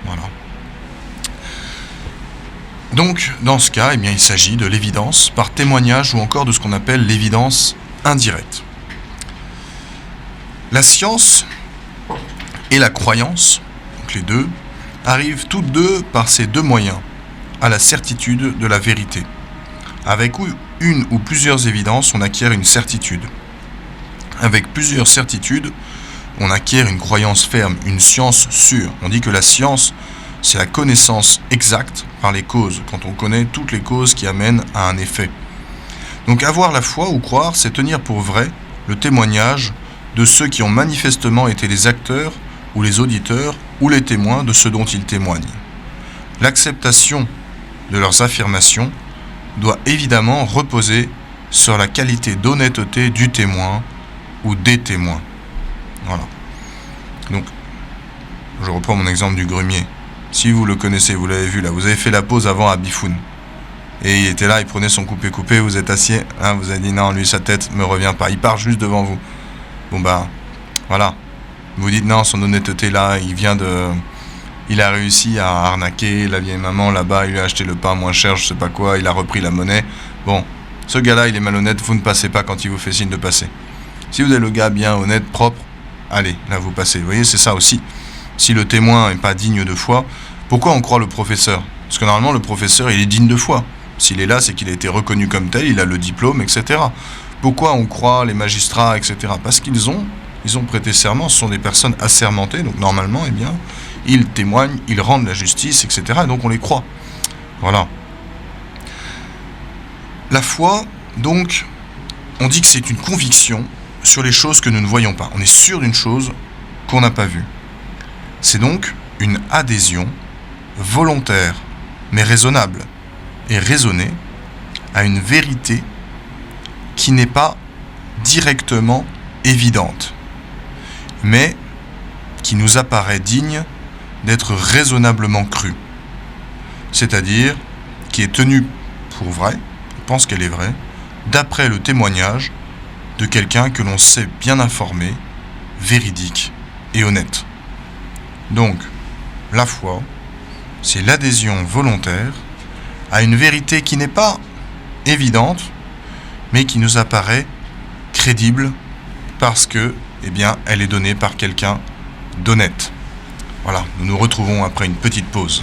Voilà. Donc, dans ce cas, il s'agit de l'évidence par témoignage ou encore de ce qu'on appelle l'évidence indirecte. La science et la croyance, donc les deux, arrivent toutes deux par ces 2 moyens à la certitude de la vérité. Avec une ou plusieurs évidences, on acquiert une certitude. Avec plusieurs certitudes, on acquiert une croyance ferme, une science sûre. On dit que la science, c'est la connaissance exacte par les causes, quand on connaît toutes les causes qui amènent à un effet. Donc avoir la foi ou croire, c'est tenir pour vrai le témoignage de ceux qui ont manifestement été les acteurs ou les auditeurs ou les témoins de ce dont ils témoignent. L'acceptation de leurs affirmations doit évidemment reposer sur la qualité d'honnêteté du témoin ou des témoins. Voilà. Donc, je reprends mon exemple du grumier. Si vous le connaissez, vous l'avez vu là, vous avez fait la pause avant à Bifoun. Et il était là, il prenait son coupé-coupé, vous êtes assis, vous avez dit non, lui sa tête me revient pas, il part juste devant vous. Bon voilà. Vous dites non, son honnêteté là, il a réussi à arnaquer la vieille maman là-bas, il lui a acheté le pain moins cher, je sais pas quoi, il a repris la monnaie. Bon, ce gars-là, il est malhonnête, vous ne passez pas quand il vous fait signe de passer. Si vous êtes le gars bien honnête, propre, allez, là vous passez. Vous voyez, c'est ça aussi. Si le témoin n'est pas digne de foi, pourquoi on croit le professeur? Parce que normalement, le professeur, il est digne de foi. S'il est là, c'est qu'il a été reconnu comme tel, il a le diplôme, etc. Pourquoi on croit les magistrats, etc. Parce qu'ils ont prêté serment, ce sont des personnes assermentées, donc normalement, eh bien, ils témoignent, ils rendent la justice, etc. Et donc on les croit. Voilà. La foi, donc, on dit que c'est une conviction sur les choses que nous ne voyons pas. On est sûr d'une chose qu'on n'a pas vue. C'est donc une adhésion volontaire, mais raisonnable et raisonnée à une vérité qui n'est pas directement évidente, mais qui nous apparaît digne d'être raisonnablement crue. C'est-à-dire qui est tenue pour vraie, on pense qu'elle est vraie, d'après le témoignage de quelqu'un que l'on sait bien informé, véridique et honnête. Donc, la foi, c'est l'adhésion volontaire à une vérité qui n'est pas évidente, mais qui nous apparaît crédible parce que, eh bien, elle est donnée par quelqu'un d'honnête. Voilà, nous nous retrouvons après une petite pause.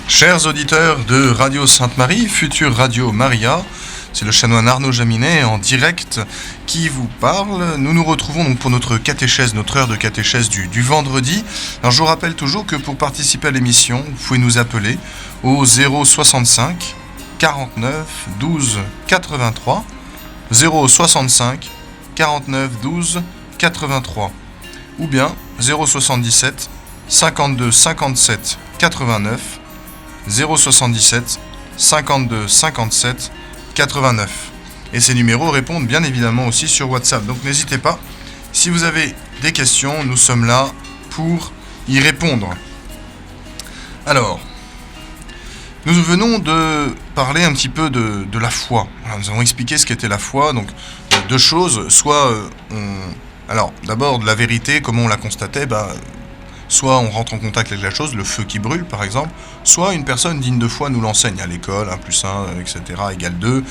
Chers auditeurs de Radio Sainte-Marie, future Radio Maria, c'est le chanoine Arnaud Jaminet en direct qui vous parle. Nous nous retrouvons donc pour notre catéchèse, notre heure de catéchèse du vendredi. Alors je vous rappelle toujours que pour participer à l'émission, vous pouvez nous appeler au 065 49 12 83, 065 49 12 83, ou bien 077 52 57 89, 077 52 57 89. Et ces numéros répondent bien évidemment aussi sur WhatsApp. Donc n'hésitez pas, si vous avez des questions, nous sommes là pour y répondre. Alors, nous venons de parler un petit peu de la foi. Alors, nous avons expliqué ce qu'était la foi. Donc deux choses, soit alors d'abord de la vérité, comment on la constatait, soit on rentre en contact avec la chose, le feu qui brûle par exemple, soit une personne digne de foi nous l'enseigne à l'école, 1 plus 1, etc. égale 2,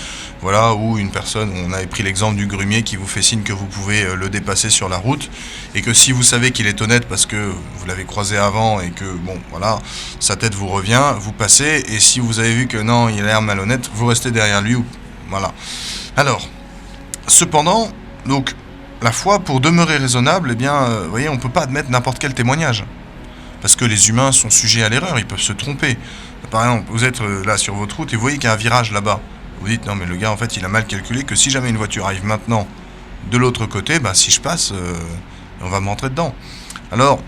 voilà, ou une personne, on avait pris l'exemple du grumier qui vous fait signe que vous pouvez le dépasser sur la route, et que si vous savez qu'il est honnête parce que vous l'avez croisé avant et que, bon, voilà, sa tête vous revient, vous passez, et si vous avez vu que non, il a l'air malhonnête, vous restez derrière lui, voilà. Alors, cependant, donc, la foi, pour demeurer raisonnable, eh bien, vous voyez, on ne peut pas admettre n'importe quel témoignage. Parce que les humains sont sujets à l'erreur, ils peuvent se tromper. Par exemple, vous êtes là sur votre route et vous voyez qu'il y a un virage là-bas. Vous dites, non mais le gars, en fait, il a mal calculé que si jamais une voiture arrive maintenant de l'autre côté, si je passe, on va me rentrer dedans. Alors,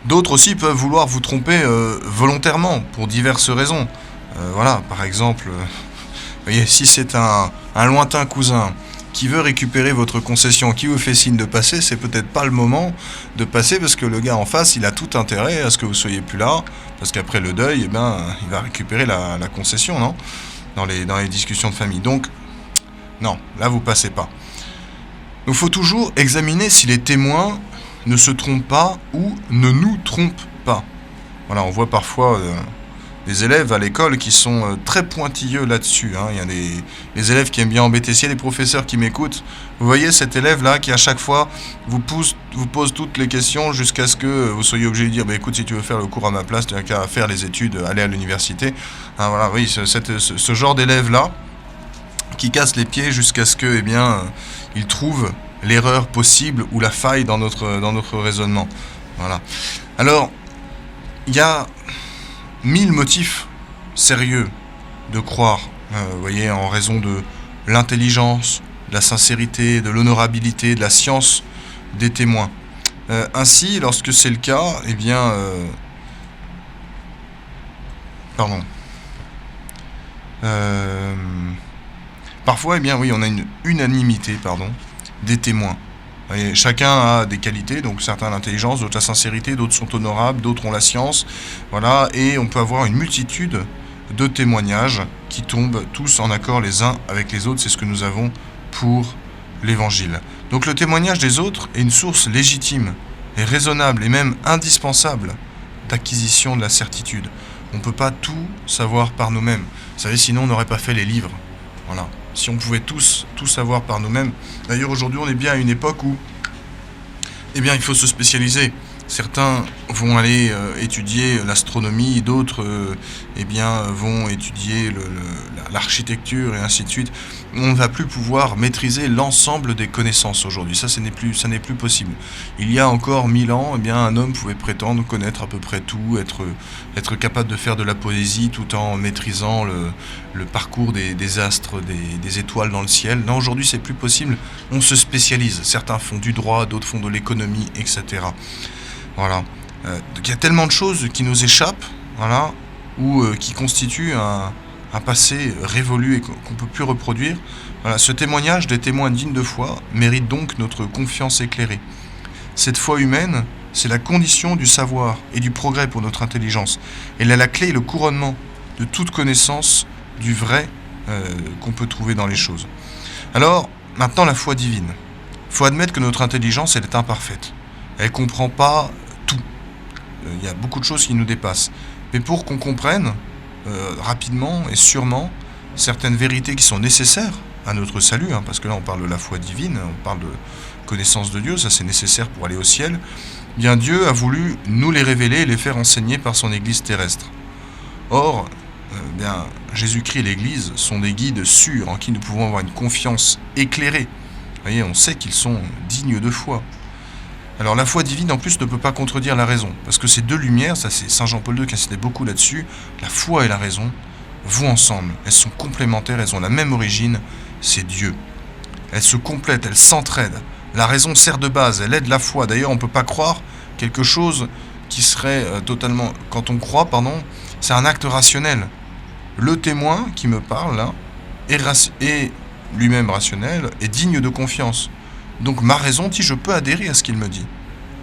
D'autres aussi peuvent vouloir vous tromper volontairement pour diverses raisons. Voilà, par exemple, vous voyez, si c'est un lointain cousin qui veut récupérer votre concession, qui vous fait signe de passer, c'est peut-être pas le moment de passer parce que le gars en face, il a tout intérêt à ce que vous soyez plus là, parce qu'après le deuil, il va récupérer la concession, non ? Dans les discussions de famille. Donc, non, là vous passez pas. Il faut toujours examiner si les témoins ne se trompent pas ou ne nous trompent pas. Voilà, on voit parfois des élèves à l'école qui sont très pointilleux là-dessus. Il y a des élèves qui aiment bien embêter. S'il y a des professeurs qui m'écoutent, vous voyez cet élève-là qui à chaque fois vous pose toutes les questions jusqu'à ce que vous soyez obligé de dire écoute, si tu veux faire le cours à ma place, tu n'as qu'à faire les études, aller à l'université. Voilà, oui, ce genre d'élève-là qui casse les pieds jusqu'à ce que il trouve l'erreur possible ou la faille dans notre raisonnement. Voilà. Alors, il y a 1000 motifs sérieux de croire, vous voyez, en raison de l'intelligence, de la sincérité, de l'honorabilité, de la science des témoins. Ainsi, lorsque c'est le cas, parfois, oui, on a une unanimité, des témoins. Et chacun a des qualités, donc certains l'intelligence, d'autres la sincérité, d'autres sont honorables, d'autres ont la science, voilà, et on peut avoir une multitude de témoignages qui tombent tous en accord les uns avec les autres, c'est ce que nous avons pour l'Évangile. Donc le témoignage des autres est une source légitime et raisonnable et même indispensable d'acquisition de la certitude. On ne peut pas tout savoir par nous-mêmes. Vous savez, sinon on n'aurait pas fait les livres. Voilà. Si on pouvait tout savoir par nous-mêmes. D'ailleurs, aujourd'hui, on est bien à une époque où il faut se spécialiser. Certains vont aller étudier l'astronomie, d'autres vont étudier l'architecture et ainsi de suite. On ne va plus pouvoir maîtriser l'ensemble des connaissances aujourd'hui. Ça n'est plus possible. Il y a encore 1000 ans, un homme pouvait prétendre connaître à peu près tout, être capable de faire de la poésie tout en maîtrisant le parcours des astres, des étoiles dans le ciel. Non, aujourd'hui, c'est plus possible. On se spécialise. Certains font du droit, d'autres font de l'économie, etc. Voilà. Il y a tellement de choses qui nous échappent, voilà, ou qui constituent un passé révolu et qu'on ne peut plus reproduire. Voilà. Ce témoignage des témoins dignes de foi mérite donc notre confiance éclairée. Cette foi humaine, c'est la condition du savoir et du progrès pour notre intelligence. Elle est la clé et le couronnement de toute connaissance du vrai qu'on peut trouver dans les choses. Alors, maintenant la foi divine. Il faut admettre que notre intelligence, elle est imparfaite. Elle ne comprend pas tout. Il y a beaucoup de choses qui nous dépassent. Mais pour qu'on comprenne rapidement et sûrement certaines vérités qui sont nécessaires à notre salut, parce que là on parle de la foi divine, on parle de connaissance de Dieu, ça c'est nécessaire pour aller au ciel, bien Dieu a voulu nous les révéler et les faire enseigner par son Église terrestre. Or, Jésus-Christ et l'Église sont des guides sûrs en qui nous pouvons avoir une confiance éclairée. Vous voyez, on sait qu'ils sont dignes de foi. Alors la foi divine en plus ne peut pas contredire la raison, parce que ces deux lumières, ça c'est Saint Jean-Paul II qui insistait beaucoup là-dessus, la foi et la raison vont ensemble, elles sont complémentaires, elles ont la même origine, c'est Dieu. Elles se complètent, elles s'entraident. La raison sert de base, elle aide la foi. D'ailleurs, on ne peut pas croire quelque chose qui serait totalement... Quand on croit, c'est un acte rationnel. Le témoin qui me parle là est lui-même rationnel et digne de confiance. Donc ma raison dit je peux adhérer à ce qu'il me dit.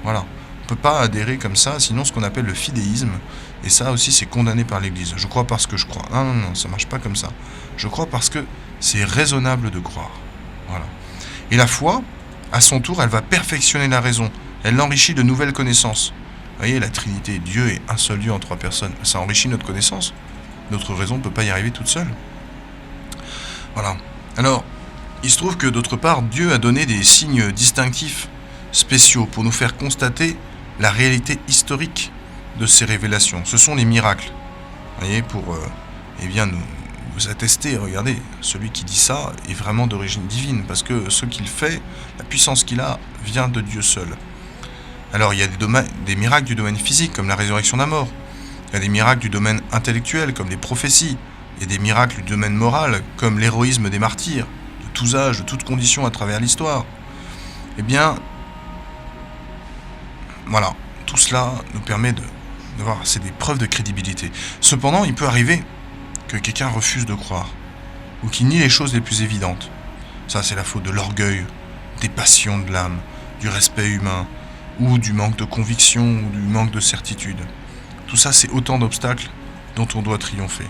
Voilà. On ne peut pas adhérer comme ça, sinon ce qu'on appelle le fidéisme, et ça aussi c'est condamné par l'Église. Je crois parce que je crois. Non, ça marche pas comme ça. Je crois parce que c'est raisonnable de croire. Voilà. Et la foi, à son tour, elle va perfectionner la raison. Elle l'enrichit de nouvelles connaissances. Vous voyez, la Trinité, Dieu est un seul Dieu en trois personnes. Ça enrichit notre connaissance. Notre raison ne peut pas y arriver toute seule. Voilà. Alors, il se trouve que d'autre part, Dieu a donné des signes distinctifs spéciaux pour nous faire constater la réalité historique de ces révélations. Ce sont les miracles. Vous voyez, pour nous attester, regardez, celui qui dit ça est vraiment d'origine divine, parce que ce qu'il fait, la puissance qu'il a, vient de Dieu seul. Alors il y a des miracles du domaine physique, comme la résurrection d'un mort. Il y a des miracles du domaine intellectuel, comme les prophéties. Il y a des miracles du domaine moral, comme l'héroïsme des martyrs, de tous âges, de toutes conditions à travers l'histoire. Eh bien, voilà. tout cela nous permet d'avoir des preuves de crédibilité. Cependant, il peut arriver que quelqu'un refuse de croire, ou qu'il nie les choses les plus évidentes. Ça, c'est la faute de l'orgueil, des passions de l'âme, du respect humain, ou du manque de conviction, ou du manque de certitude. Tout ça, c'est autant d'obstacles dont on doit triompher.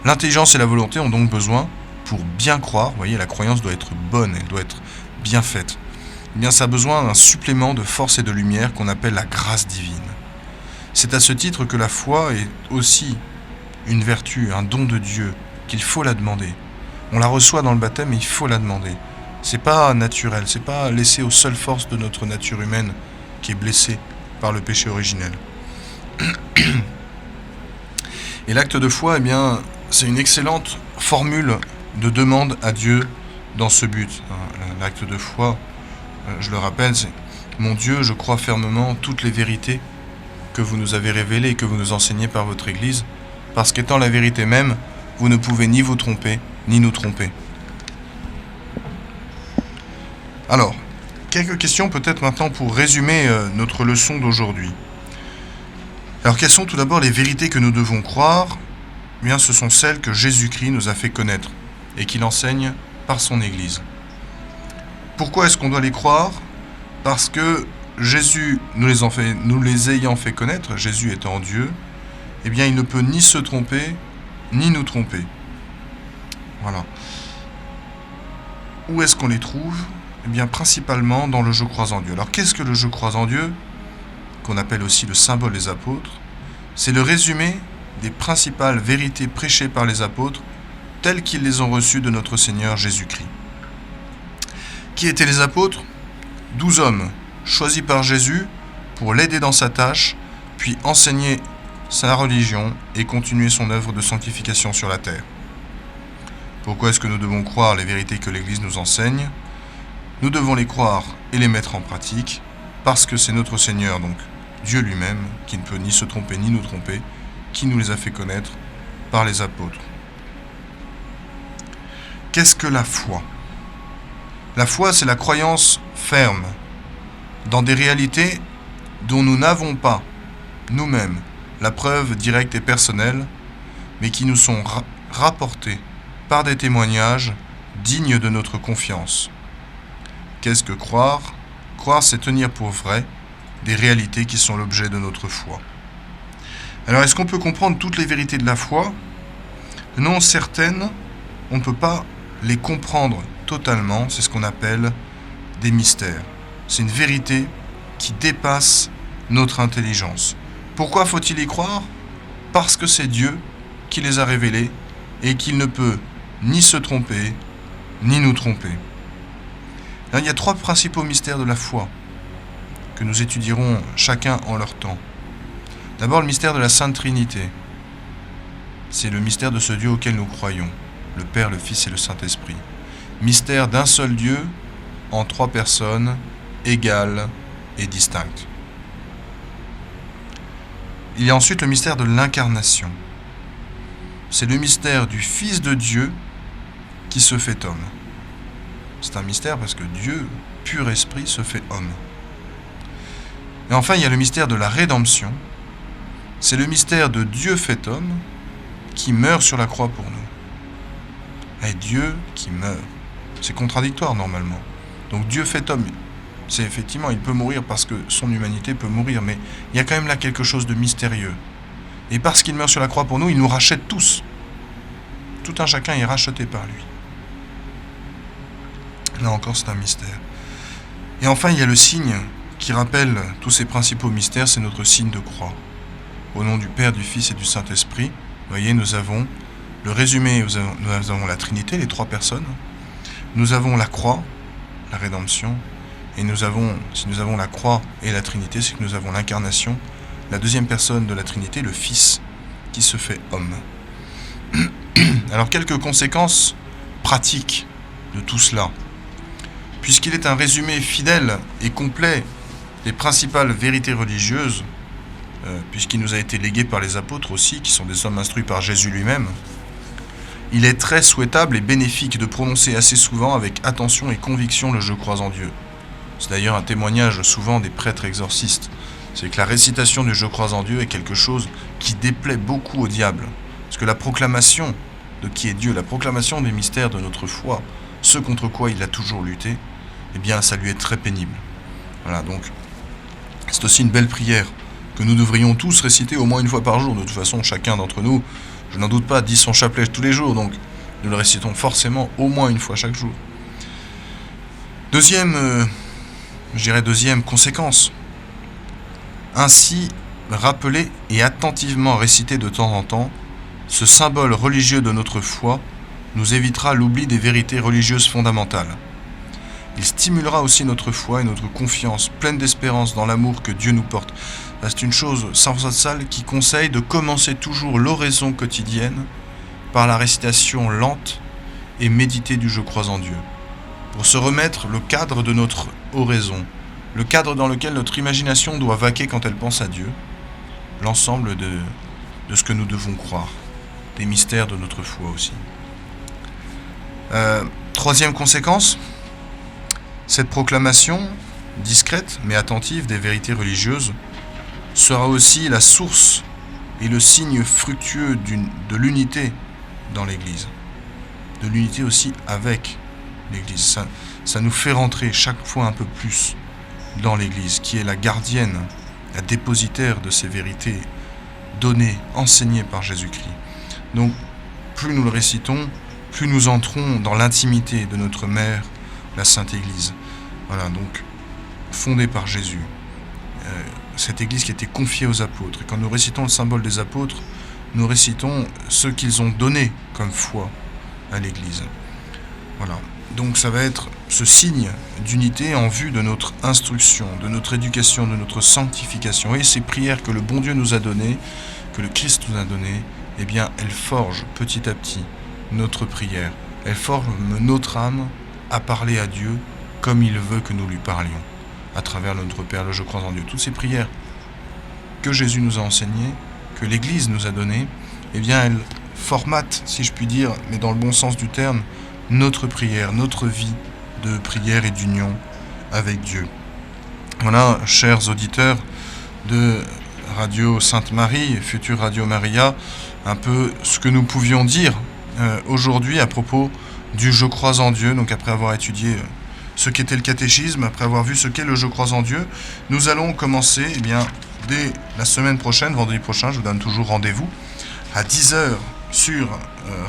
L'intelligence et la volonté ont donc besoin, pour bien croire, vous voyez, la croyance doit être bonne, elle doit être bien faite. Eh bien, ça a besoin d'un supplément de force et de lumière qu'on appelle la grâce divine. C'est à ce titre que la foi est aussi une vertu, un don de Dieu, qu'il faut la demander. On la reçoit dans le baptême, mais il faut la demander. C'est pas naturel, c'est pas laissé aux seules forces de notre nature humaine qui est blessée par le péché originel. Et l'acte de foi, eh bien, c'est une excellente formule de demande à Dieu dans ce but. L'acte de foi, je le rappelle, c'est « Mon Dieu, je crois fermement toutes les vérités que vous nous avez révélées et que vous nous enseignez par votre Église, parce qu'étant la vérité même, vous ne pouvez ni vous tromper, ni nous tromper. » Alors, quelques questions peut-être maintenant pour résumer notre leçon d'aujourd'hui. Alors, quelles sont tout d'abord les vérités que nous devons croire ? Eh bien, ce sont celles que Jésus-Christ nous a fait connaître et qu'il enseigne par son Église. Pourquoi est-ce qu'on doit les croire ? Parce que Jésus, nous les ayant fait connaître, Jésus étant Dieu, eh bien, il ne peut ni se tromper, ni nous tromper. Voilà. Où est-ce qu'on les trouve ? Eh bien, principalement dans le « Je crois en Dieu ». Alors, qu'est-ce que le « Je crois en Dieu », qu'on appelle aussi le symbole des apôtres ? C'est le résumé des principales vérités prêchées par les apôtres, telles qu'ils les ont reçues de notre Seigneur Jésus-Christ. Qui étaient les apôtres ? 12 hommes, choisis par Jésus pour l'aider dans sa tâche, puis enseigner sa religion et continuer son œuvre de sanctification sur la terre. Pourquoi est-ce que nous devons croire les vérités que l'Église nous enseigne ? Nous devons les croire et les mettre en pratique, parce que c'est notre Seigneur, donc Dieu lui-même, qui ne peut ni se tromper ni nous tromper, qui nous les a fait connaître par les apôtres. Qu'est-ce que la foi ? La foi, c'est la croyance ferme dans des réalités dont nous n'avons pas, nous-mêmes, la preuve directe et personnelle, mais qui nous sont rapportées par des témoignages dignes de notre confiance. Qu'est-ce que croire ? Croire, c'est tenir pour vrai des réalités qui sont l'objet de notre foi. Alors, est-ce qu'on peut comprendre toutes les vérités de la foi ? Non, certaines, on ne peut pas les comprendre totalement, c'est ce qu'on appelle des mystères. C'est une vérité qui dépasse notre intelligence. Pourquoi faut-il y croire ? Parce que c'est Dieu qui les a révélés et qu'il ne peut ni se tromper, ni nous tromper. Là, il y a 3 principaux mystères de la foi que nous étudierons chacun en leur temps. D'abord, le mystère de la Sainte Trinité. C'est le mystère de ce Dieu auquel nous croyons, le Père, le Fils et le Saint-Esprit. Mystère d'un seul Dieu en 3 personnes égales et distinctes. Il y a ensuite le mystère de l'incarnation. C'est le mystère du Fils de Dieu qui se fait homme. C'est un mystère parce que Dieu, pur esprit, se fait homme. Et enfin, il y a le mystère de la rédemption. C'est le mystère de Dieu fait homme qui meurt sur la croix pour nous. Et Dieu qui meurt. C'est contradictoire normalement. Donc Dieu fait homme. C'est effectivement, il peut mourir parce que son humanité peut mourir, mais il y a quand même là quelque chose de mystérieux. Et parce qu'il meurt sur la croix pour nous, il nous rachète tous. Tout un chacun est racheté par lui. Là encore, c'est un mystère. Et enfin, il y a le signe qui rappelle tous ces principaux mystères, c'est notre signe de croix. Au nom du Père, du Fils et du Saint-Esprit, vous voyez, nous avons le résumé, nous avons la Trinité, les 3 personnes. Nous avons la croix, la rédemption, et si nous avons la croix et la Trinité, c'est que nous avons l'incarnation, la deuxième personne de la Trinité, le Fils, qui se fait homme. Alors, quelques conséquences pratiques de tout cela. Puisqu'il est un résumé fidèle et complet des principales vérités religieuses, puisqu'il nous a été légué par les apôtres aussi, qui sont des hommes instruits par Jésus lui-même, il est très souhaitable et bénéfique de prononcer assez souvent avec attention et conviction le « Je crois en Dieu ». C'est d'ailleurs un témoignage souvent des prêtres exorcistes c'est que la récitation du « Je crois en Dieu » est quelque chose qui déplaît beaucoup au diable. Parce que la proclamation de qui est Dieu, la proclamation des mystères de notre foi, ce contre quoi il a toujours lutté, eh bien ça lui est très pénible. Voilà, donc c'est aussi une belle prière que nous devrions tous réciter au moins une fois par jour. De toute façon, chacun d'entre nous, je n'en doute pas, dit son chapelet tous les jours, donc nous le récitons forcément au moins une fois chaque jour. Deuxième conséquence. Ainsi, rappeler et attentivement réciter de temps en temps ce symbole religieux de notre foi nous évitera l'oubli des vérités religieuses fondamentales. Il stimulera aussi notre foi et notre confiance, pleine d'espérance dans l'amour que Dieu nous porte. C'est une chose transversale qui conseille de commencer toujours l'oraison quotidienne par la récitation lente et méditée du « Je crois en Dieu », pour se remettre le cadre de notre oraison, le cadre dans lequel notre imagination doit vaquer quand elle pense à Dieu, l'ensemble de ce que nous devons croire, des mystères de notre foi aussi. Troisième conséquence, cette proclamation discrète mais attentive des vérités religieuses sera aussi la source et le signe fructueux de l'unité dans l'Église, de l'unité aussi avec l'Église. Ça nous fait rentrer chaque fois un peu plus dans l'Église, qui est la gardienne, la dépositaire de ces vérités données, enseignées par Jésus-Christ. Donc, plus nous le récitons, plus nous entrons dans l'intimité de notre Mère, la Sainte Église. Voilà, donc, fondée par Jésus. Cette Église qui a été confiée aux apôtres. Et quand nous récitons le symbole des apôtres, nous récitons ce qu'ils ont donné comme foi à l'Église. Voilà. Donc ça va être ce signe d'unité en vue de notre instruction, de notre éducation, de notre sanctification. Et ces prières que le bon Dieu nous a données, que le Christ nous a données, eh bien, elles forgent petit à petit notre prière. Elles forment notre âme à parler à Dieu comme il veut que nous lui parlions, à travers notre Père, le « Je crois en Dieu ». Toutes ces prières que Jésus nous a enseignées, que l'Église nous a données, eh bien, elles formatent, si je puis dire, mais dans le bon sens du terme, notre prière, notre vie de prière et d'union avec Dieu. Voilà, chers auditeurs de Radio Sainte-Marie, future Radio Maria, un peu ce que nous pouvions dire aujourd'hui à propos du « Je crois en Dieu ». Donc après avoir étudié ce qu'était le catéchisme, après avoir vu ce qu'est le « Je crois en Dieu », nous allons commencer dès la semaine prochaine, vendredi prochain, je vous donne toujours rendez-vous, à 10h sur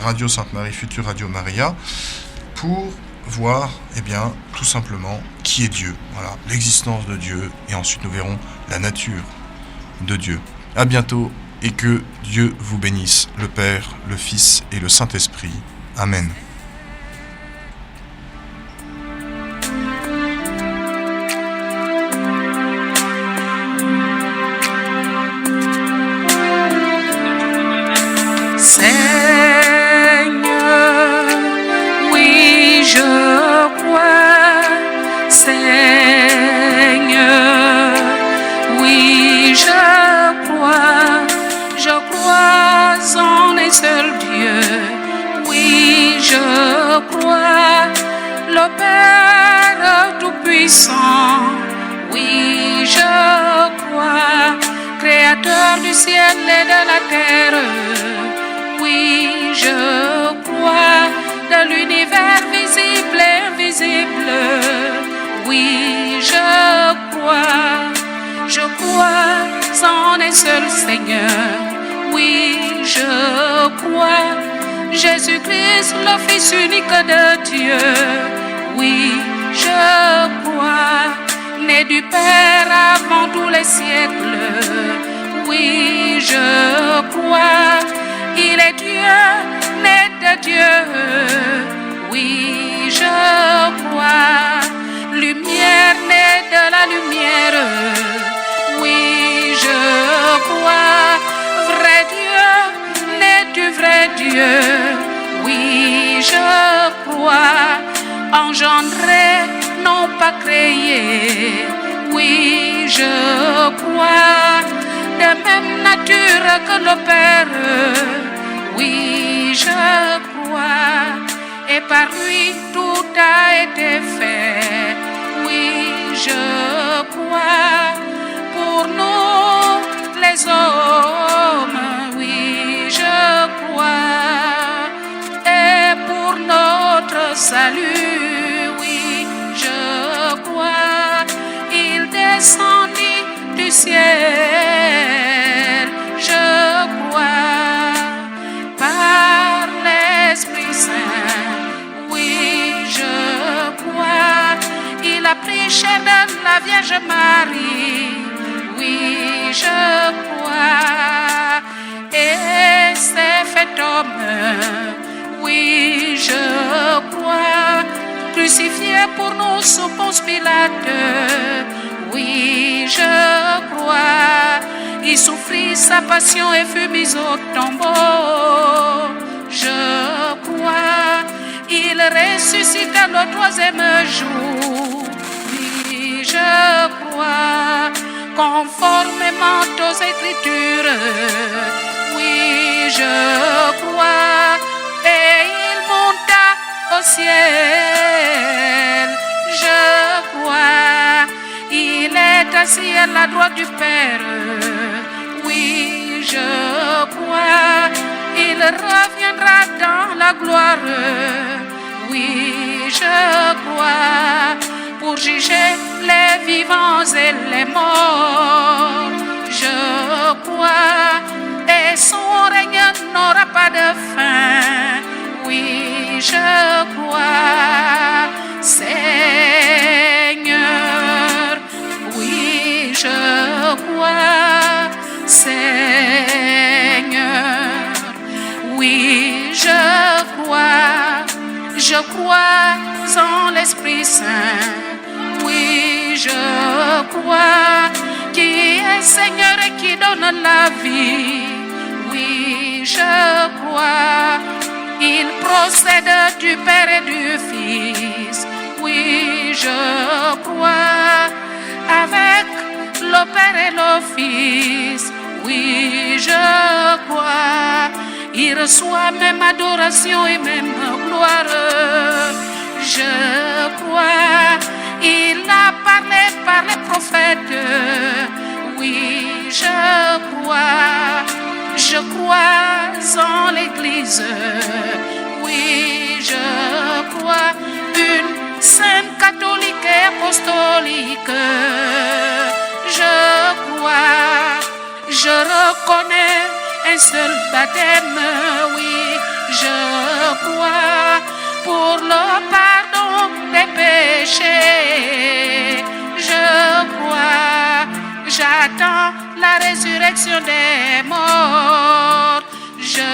Radio Sainte-Marie, future Radio Maria, pour voir tout simplement qui est Dieu, voilà, l'existence de Dieu, et ensuite nous verrons la nature de Dieu. À bientôt, et que Dieu vous bénisse, le Père, le Fils et le Saint-Esprit. Amen. Seul Dieu, oui, je crois, le Père Tout-Puissant, oui, je crois, Créateur du ciel et de la terre, oui, je crois, de l'univers visible et invisible, oui, je crois en un seul Seigneur. Oui, je crois, Jésus-Christ, le Fils unique de Dieu. Oui, je crois, né du Père avant tous les siècles. Oui, je crois, il est Dieu, né de Dieu. Oui, je crois, lumière née de la lumière. Oui, je crois, vrai Dieu, né du vrai Dieu, oui, je crois, engendré, non pas créé, oui, je crois, de même nature que le Père, oui, je crois, et par lui tout a été fait, oui, je crois, pour nous. salut, oui, je crois. Il descendit du ciel, je crois, par l'Esprit Saint, oui, je crois. Il a pris chair de la Vierge Marie, oui, je crois, et s'est fait homme, oui, je crois, crucifié pour nous sous Ponce Pilate, oui, je crois, il souffrit sa passion et fut mis au tombeau, je crois, il ressuscita le troisième jour, oui, je crois, conformément aux Écritures, oui, je crois, et il monta au ciel, je crois, il est assis à la droite du Père, oui, je crois, il reviendra dans la gloire, oui, je crois, pour juger les vivants et les morts, je crois, et son règne n'aura pas de fin, oui, je crois, Seigneur, oui, je crois, Seigneur, oui, je crois en l'Esprit Saint, oui, je crois, qui est Seigneur et qui donne la vie, oui, je crois, il procède du Père et du Fils, oui, je crois, avec le Père et le Fils, oui, je crois, il reçoit même adoration et même gloire, je crois, il a parlé par les prophètes, oui, je crois en l'Église, oui, je crois, une sainte catholique et apostolique, je crois, je reconnais un seul baptême, oui, je crois, pour le pardon des péchés, je crois, j'attends la résurrection des morts, je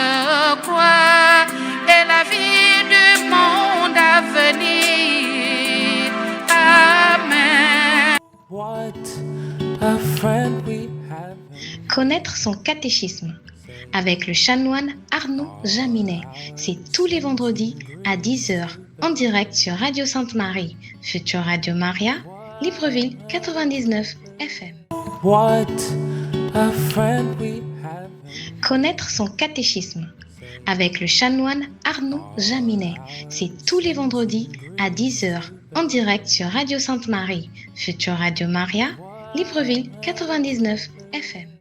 crois, et la vie du monde à venir, amen. What a friend we have. Connaître son catéchisme avec le chanoine Arnaud Jaminet. C'est tous les vendredis à 10h en direct sur Radio Sainte-Marie, future Radio Maria, Libreville 99 FM. What a friend we have. Connaître son catéchisme avec le chanoine Arnaud Jaminet. C'est tous les vendredis à 10h en direct sur Radio Sainte-Marie, future Radio Maria, Libreville 99 FM.